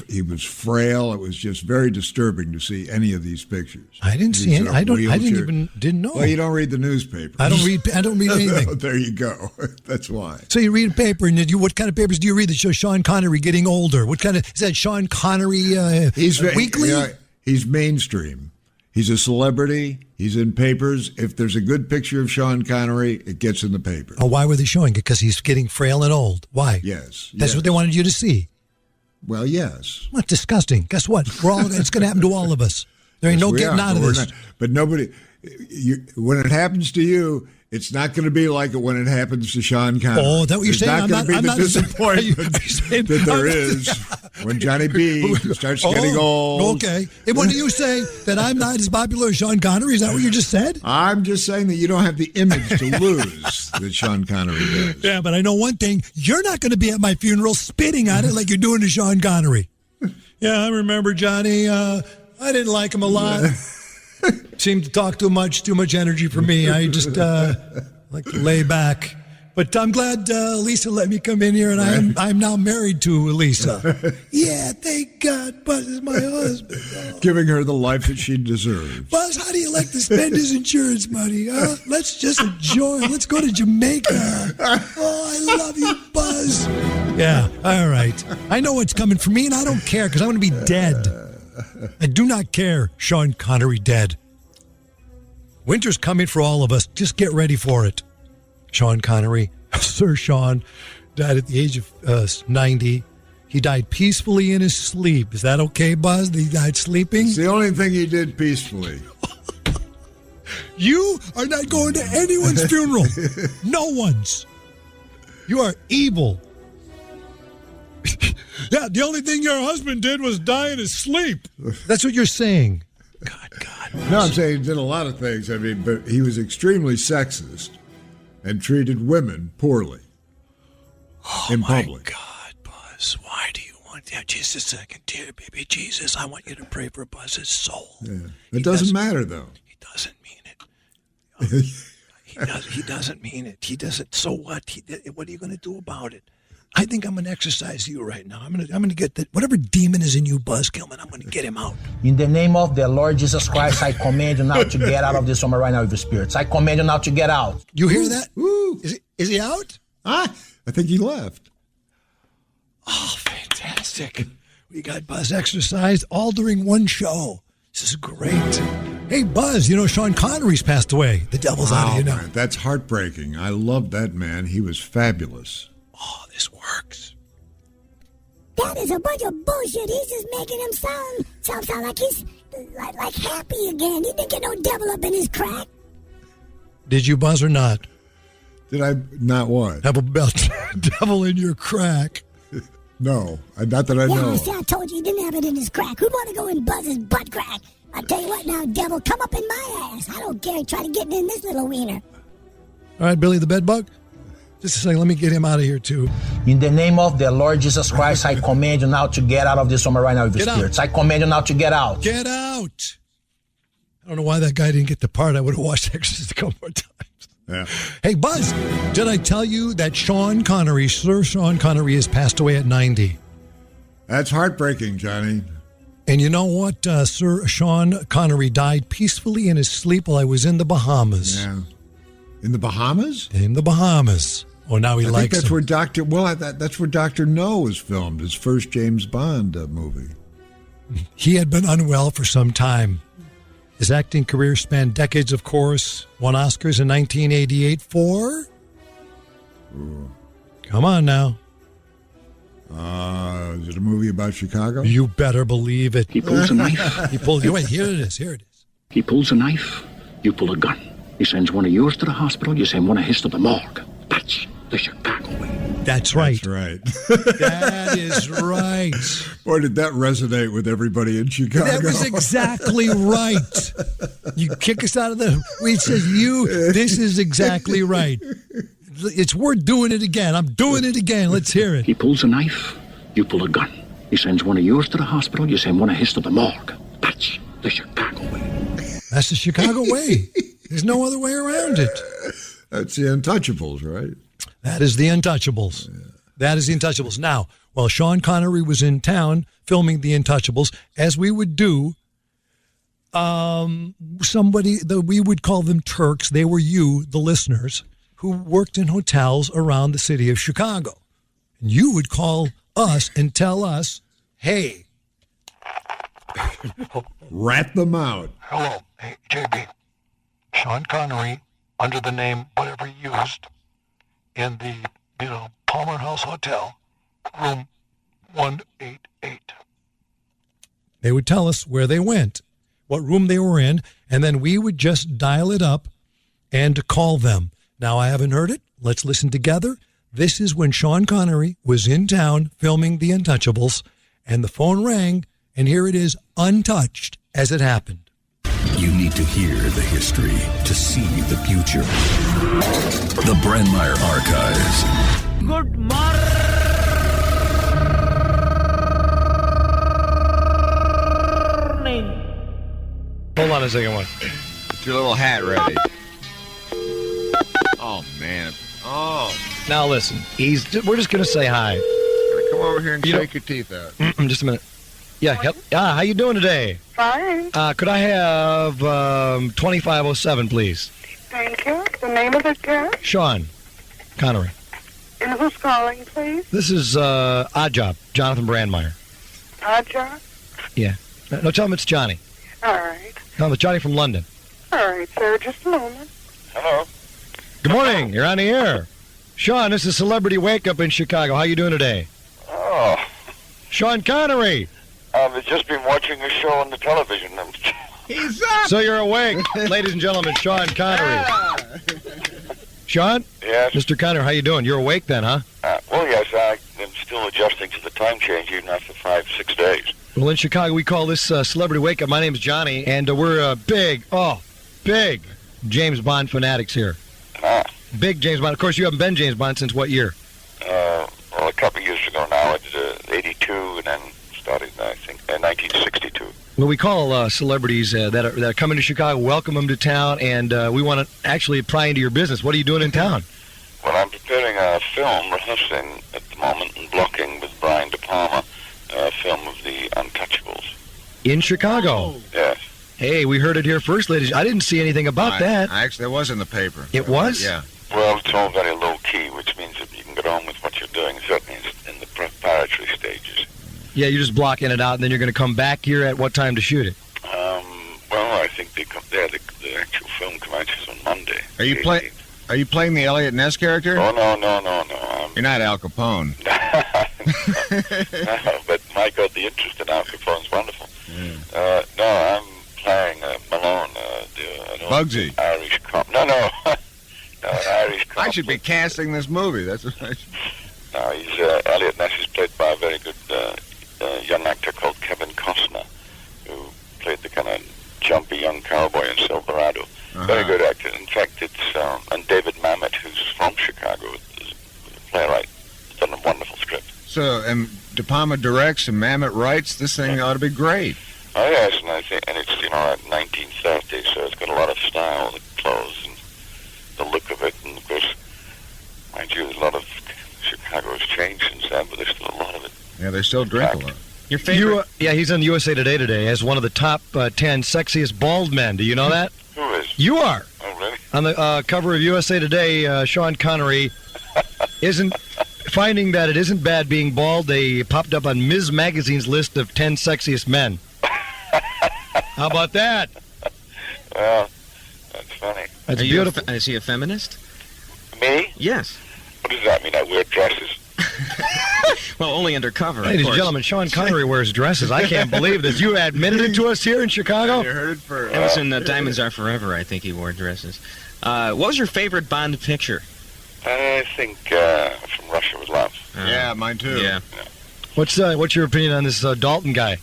frail. It was just very disturbing to see any of these pictures. I didn't see any. I didn't know. Well, you don't read the newspaper. I don't read anything. There you go. That's why. So you read a paper, and what kind of papers do you read that show Sean Connery getting older? What kind of is that? Sean Connery Weekly? He's mainstream. He's a celebrity. He's in papers. If there's a good picture of Sean Connery, it gets in the paper. Oh, why were they showing it? Because he's getting frail and old. Why? Yes. That's what they wanted you to see. Well, yes. What disgusting. Guess what? It's going to happen to all of us. There ain't no getting out of this. But nobody, when it happens to you, it's not going to be like it when it happens to Sean Connery. Oh, is that what you're saying? It's not going to be the disappointment that there is when Johnny B starts getting old. Okay. And what do you say? That I'm not as popular as Sean Connery? Is that what you just said? I'm just saying that you don't have the image to lose that Sean Connery does. Yeah, but I know one thing. You're not going to be at my funeral spitting on it like you're doing to Sean Connery. Yeah, I remember Johnny. I didn't like him a lot. Seemed to talk too much energy for me. I just like to lay back. But I'm glad Lisa let me come in here, and I'm now married to Lisa. Yeah, thank God. Buzz is my husband. Oh. Giving her the life that she deserves. Buzz, how do you like to spend his insurance money? Huh? Let's just enjoy. Let's go to Jamaica. Oh, I love you, Buzz. Yeah, all right. I know what's coming for me, and I don't care because I'm going to be dead. I do not care, Sean Connery dead. Winter's coming for all of us. Just get ready for it. Sean Connery, Sir Sean, died at the age of 90. He died peacefully in his sleep. Is that okay, Buzz? He died sleeping? It's the only thing he did peacefully. You are not going to anyone's funeral. No one's. You are evil. Yeah, the only thing your husband did was die in his sleep. That's what you're saying. God. No, I'm saying he did a lot of things. I mean, but he was extremely sexist and treated women poorly in public. God, Buzz, why do you want that? Just a second, dear baby Jesus. I want you to pray for Buzz's soul. Yeah. It doesn't matter, though. He doesn't mean it. He doesn't mean it. He doesn't. So what? What are you going to do about it? I think I'm going to exercise you right now. I'm going to get that whatever demon is in you, Buzz Gilman. I'm going to get him out. In the name of the Lord Jesus Christ, I command you now to get out of this woman right now with your spirits. I command you now to get out. You hear that? Ooh. Is he out? I think he left. Oh, fantastic. We got Buzz exercised all during one show. This is great. Hey, Buzz, Sean Connery's passed away. The devil's out of you now. Man, that's heartbreaking. I loved that man. He was fabulous. Oh, this works. That is a bunch of bullshit. He's just making him sound like he's like happy again. He didn't get no devil up in his crack. Did you, Buzz, or not? Did I not what? Have a devil in your crack? No, not that I know. See, I told you he didn't have it in his crack. Who'd want to go in Buzz's butt crack? I tell you what now, devil, come up in my ass. I don't care. Try to get in this little wiener. All right, Billy the Bedbug. Just a second, let me get him out of here, too. In the name of the Lord Jesus Christ, I command you now to get out of this woman right now with your spirits. I command you now to get out. Get out. I don't know why that guy didn't get the part. I would have watched Exorcist a couple more times. Yeah. Hey, Buzz, did I tell you that Sir Sean Connery has passed away at 90? That's heartbreaking, Johnny. And you know what? Sir Sean Connery died peacefully in his sleep while I was in the Bahamas. Yeah. In the Bahamas? In the Bahamas. Oh, now he I likes think that's him. where that's where Dr. No was filmed, his first James Bond movie. He had been unwell for some time. His acting career spanned decades, of course. Won Oscars in 1988 for... Ooh. Come on now. Is it a movie about Chicago? You better believe it. He pulls a knife. Wait, here it is. He pulls a knife. You pull a gun. He sends one of yours to the hospital. You send one of his to the morgue. That's the Chicago way. That's right. That's right. That is right. Boy, did that resonate with everybody in Chicago. That was exactly right. You kick us out of the... It says this is exactly right. It's worth doing it again. I'm doing it again. Let's hear it. He pulls a knife. You pull a gun. He sends one of yours to the hospital. You send one of his to the morgue. That's the Chicago way. That's the Chicago way. There's no other way around it. That's the Untouchables, right? That is the Untouchables. Yeah. That is the Untouchables. Now, while Sean Connery was in town filming the Untouchables, as we would do, we would call them Turks. They were you, the listeners, who worked in hotels around the city of Chicago. And you would call us and tell us, hey. Rat them out. Hello. Hey, JB. Sean Connery, under the name whatever he used, in the, Palmer House Hotel, room 188. They would tell us where they went, what room they were in, and then we would just dial it up and call them. Now, I haven't heard it. Let's listen together. This is when Sean Connery was in town filming The Untouchables, and the phone rang, and here it is, untouched, as it happened. You need to hear the history to see the future. The Brandmeier Archives. Good morning. Hold on a second, one. Get your little hat ready. Oh, man. Oh. Now listen, we're just going to say hi. Gotta come over here and shake your teeth out. Just a minute. Yeah, how you doing today? Fine. Could I have 2507, please? Thank you. The name of the guest? Sean Connery. And who's calling, please? This is Odd Job, Jonathan Brandmeier. Odd Job? Yeah. No, tell him it's Johnny. All right. Tell him it's Johnny from London. All right, sir. Just a moment. Hello. Good morning. You're on the air. Sean, this is Celebrity Wake Up in Chicago. How you doing today? Oh. Sean Connery. I've just been watching a show on the television. He's up. So you're awake, ladies and gentlemen. Sean Connery. Yeah. Sean? Yes? Mr. Connery, how you doing? You're awake then, huh? Well, yes, I am still adjusting to the time change even after 5-6 days. Well, in Chicago, we call this Celebrity Wake Up. My name's Johnny, and we're big James Bond fanatics here. Big James Bond. Of course, you haven't been James Bond since what year? Well, a couple years ago now. It's 82, and then started, I think, 1962. Well, we call celebrities that are coming to Chicago, welcome them to town, and we want to actually pry into your business. What are you doing in town? Well, I'm preparing a film, rehearsing at the moment, and blocking with Brian De Palma, a film of The Untouchables. In Chicago? Yes. Hey, we heard it here first, ladies. I didn't see anything about that. Actually, it was in the paper. It was? Yeah. Well, it's all very low-key, which means that you can get on with what you're doing, certainly in the preparatory stages. Yeah, you're just blocking it out, and then you're going to come back here at what time to shoot it? Well, I think the actual film commences on Monday. Are you playing the Elliot Ness character? Oh, no. You're not Al Capone. No, but my God, the interest in Al Capone's wonderful. Yeah. No, I'm playing Malone, an Bugsy. Irish cop. No, an Irish cop. I should be casting this movie. That's what I should. No, he's Elliot Ness is played by a very good young actor called Kevin Costner, who played the kind of jumpy young cowboy in Silverado. Very good actor. In fact, it's and David Mamet, who's from Chicago, is a playwright. He's done a wonderful script. So, and De Palma directs and Mamet writes. This thing ought to be great. Oh yes, and it's 1930, so it's got a lot of style, the clothes and the look of it, and of course, mind you, a lot of Chicago has changed since then, but there's still a lot of it. Yeah, they still drink a lot. Your favorite? He's on USA Today today as one of the top 10 sexiest bald men. Do you know that? Who is? You are. Oh, really? On the cover of USA Today, Sean Connery isn't finding that it isn't bad being bald. They popped up on Ms. Magazine's list of 10 sexiest men. How about that? Well, that's funny. That's beautiful. Is he a feminist? Me? Yes. What does that mean? I wear dresses. Well, only undercover. Ladies and gentlemen, Sean Connery wears dresses. I can't believe this. You admitted it to us here in Chicago? You heard it first. It was in Diamonds Are Forever, I think he wore dresses. What was your favorite Bond picture? I think From Russia with Love. Yeah, mine too. Yeah. What's your opinion on this Dalton guy?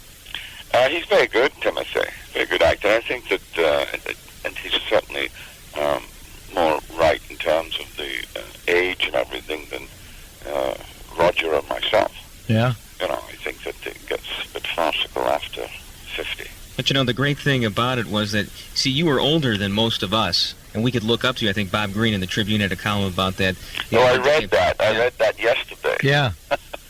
He's very good, Timothy. Very good actor. I think that, and he's certainly more right in terms of the age and everything than Roger or myself. Yeah. I think that it gets a bit farcical after 50. But the great thing about it was that, see, you were older than most of us, and we could look up to you. I think Bob Green in the Tribune had a column about that. I read that. I read that yesterday. Yeah.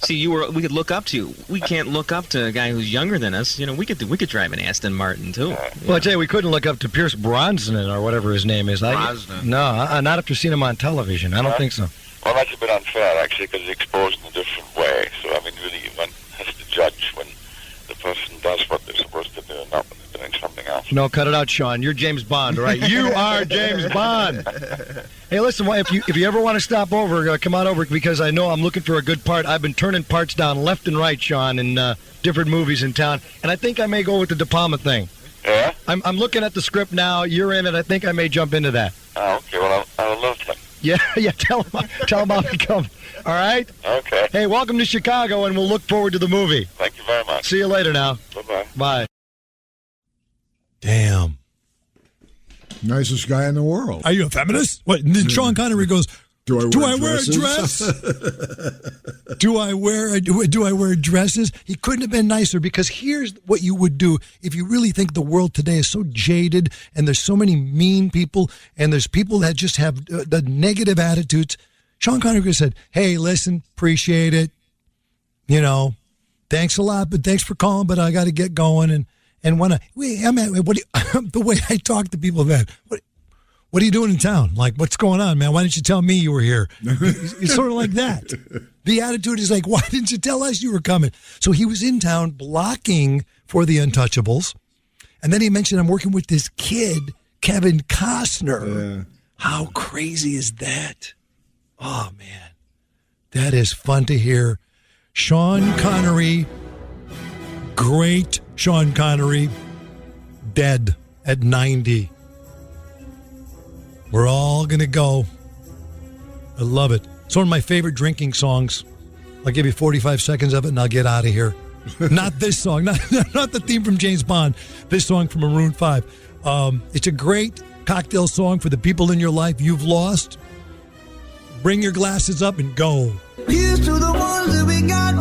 See, we could look up to you. We can't look up to a guy who's younger than us. We could drive an Aston Martin too. Well, I tell you, we couldn't look up to Pierce Brosnan or whatever his name is. Brosnan. No, not after seeing him on television. I don't think so. Well, that's a bit unfair, actually, because he's exposed in a different way. So, I mean, really, one has to judge when the person does what they're supposed to do and not when they're doing something else. No, cut it out, Sean. You're James Bond, all right? You are James Bond. Hey, listen, if you ever want to stop over, come on over, because I know I'm looking for a good part. I've been turning parts down left and right, Sean, in different movies in town, and I think I may go with the De Palma thing. Yeah? I'm looking at the script now. You're in it. I think I may jump into that. Oh, okay. Well, I would love to. Yeah, tell him I'll be coming. All right? Okay. Hey, welcome to Chicago, and we'll look forward to the movie. Thank you very much. See you later now. Bye-bye. Bye. Damn. Nicest guy in the world. Are you a feminist? What? And then Sean Connery goes, Do I wear a dress? do I wear dresses? He couldn't have been nicer, because here's what you would do if you really think the world today is so jaded and there's so many mean people and there's people that just have the negative attitudes. Sean Connery said, hey, listen, appreciate it. Thanks a lot, but thanks for calling, but I got to get going. And the way I talk to people, man, what are you doing in town? Like, what's going on, man? Why didn't you tell me you were here? It's sort of like that. The attitude is like, why didn't you tell us you were coming? So he was in town blocking for the Untouchables. And then he mentioned, I'm working with this kid, Kevin Costner. Yeah. How crazy is that? Oh, man. That is fun to hear. Sean Connery, great Sean Connery, dead at 90. We're all going to go. I love it. It's one of my favorite drinking songs. I'll give you 45 seconds of it and I'll get out of here. Not this song, not the theme from James Bond, this song from Maroon 5. It's a great cocktail song for the people in your life you've lost. Bring your glasses up and go. Here's to the ones that we got.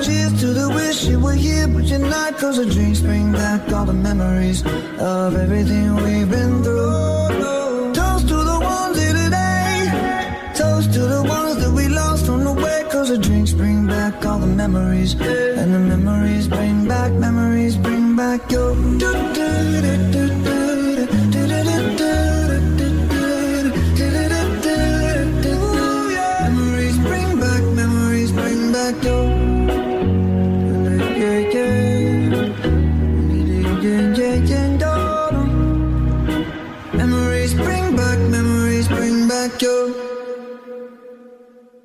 Cheers to the wish you were here, but you're not. Cause the drinks bring back all the memories of everything we've been through. Toast to the ones here today. Toast to the ones that we lost on the way. Cause the drinks bring back all the memories. And the memories bring back your. Memories bring back your. Memories bring back your.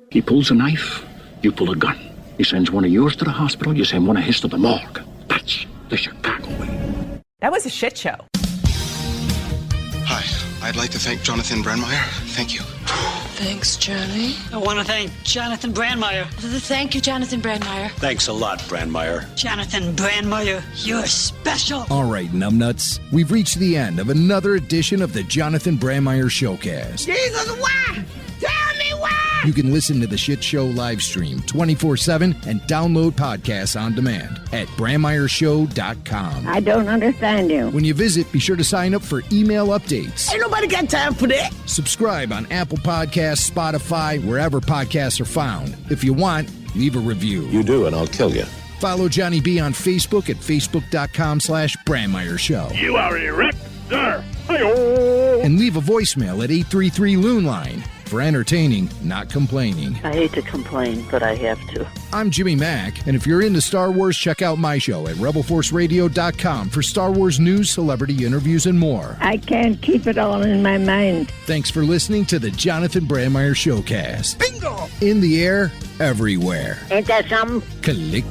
He pulls a knife, you pull a gun. He sends one of yours to the hospital, you send one of his to the morgue. That's the Chicago way. That was a shit show. Hi, I'd like to thank Jonathan Brandmeier. Thank you. Thanks, Johnny. I want to thank Jonathan Brandmeier. Thank you, Jonathan Brandmeier. Thanks a lot, Brandmeier. Jonathan Brandmeier, you're special. All right, numbnuts. We've reached the end of another edition of the Jonathan Brandmeier Showcast. Jesus, why? Tell me why! You can listen to the Shit Show live stream 24/7 and download podcasts on demand at BranmeierShow.com. I don't understand you. When you visit, be sure to sign up for email updates. Ain't nobody got time for that. Subscribe on Apple Podcasts, Spotify, wherever podcasts are found. If you want, leave a review. You do, and I'll kill you. Follow Johnny B on Facebook at Facebook.com/Brandmeier Show. You are erect, sir. And leave a voicemail at 833-LOON line for entertaining, not complaining. I hate to complain, but I have to. I'm Jimmy Mack, and if you're into Star Wars, check out my show at RebelForceRadio.com for Star Wars news, celebrity interviews, and more. I can't keep it all in my mind. Thanks for listening to the Jonathan Brandmeier Showcast. Bingo! In the air, everywhere. Ain't that something? Click.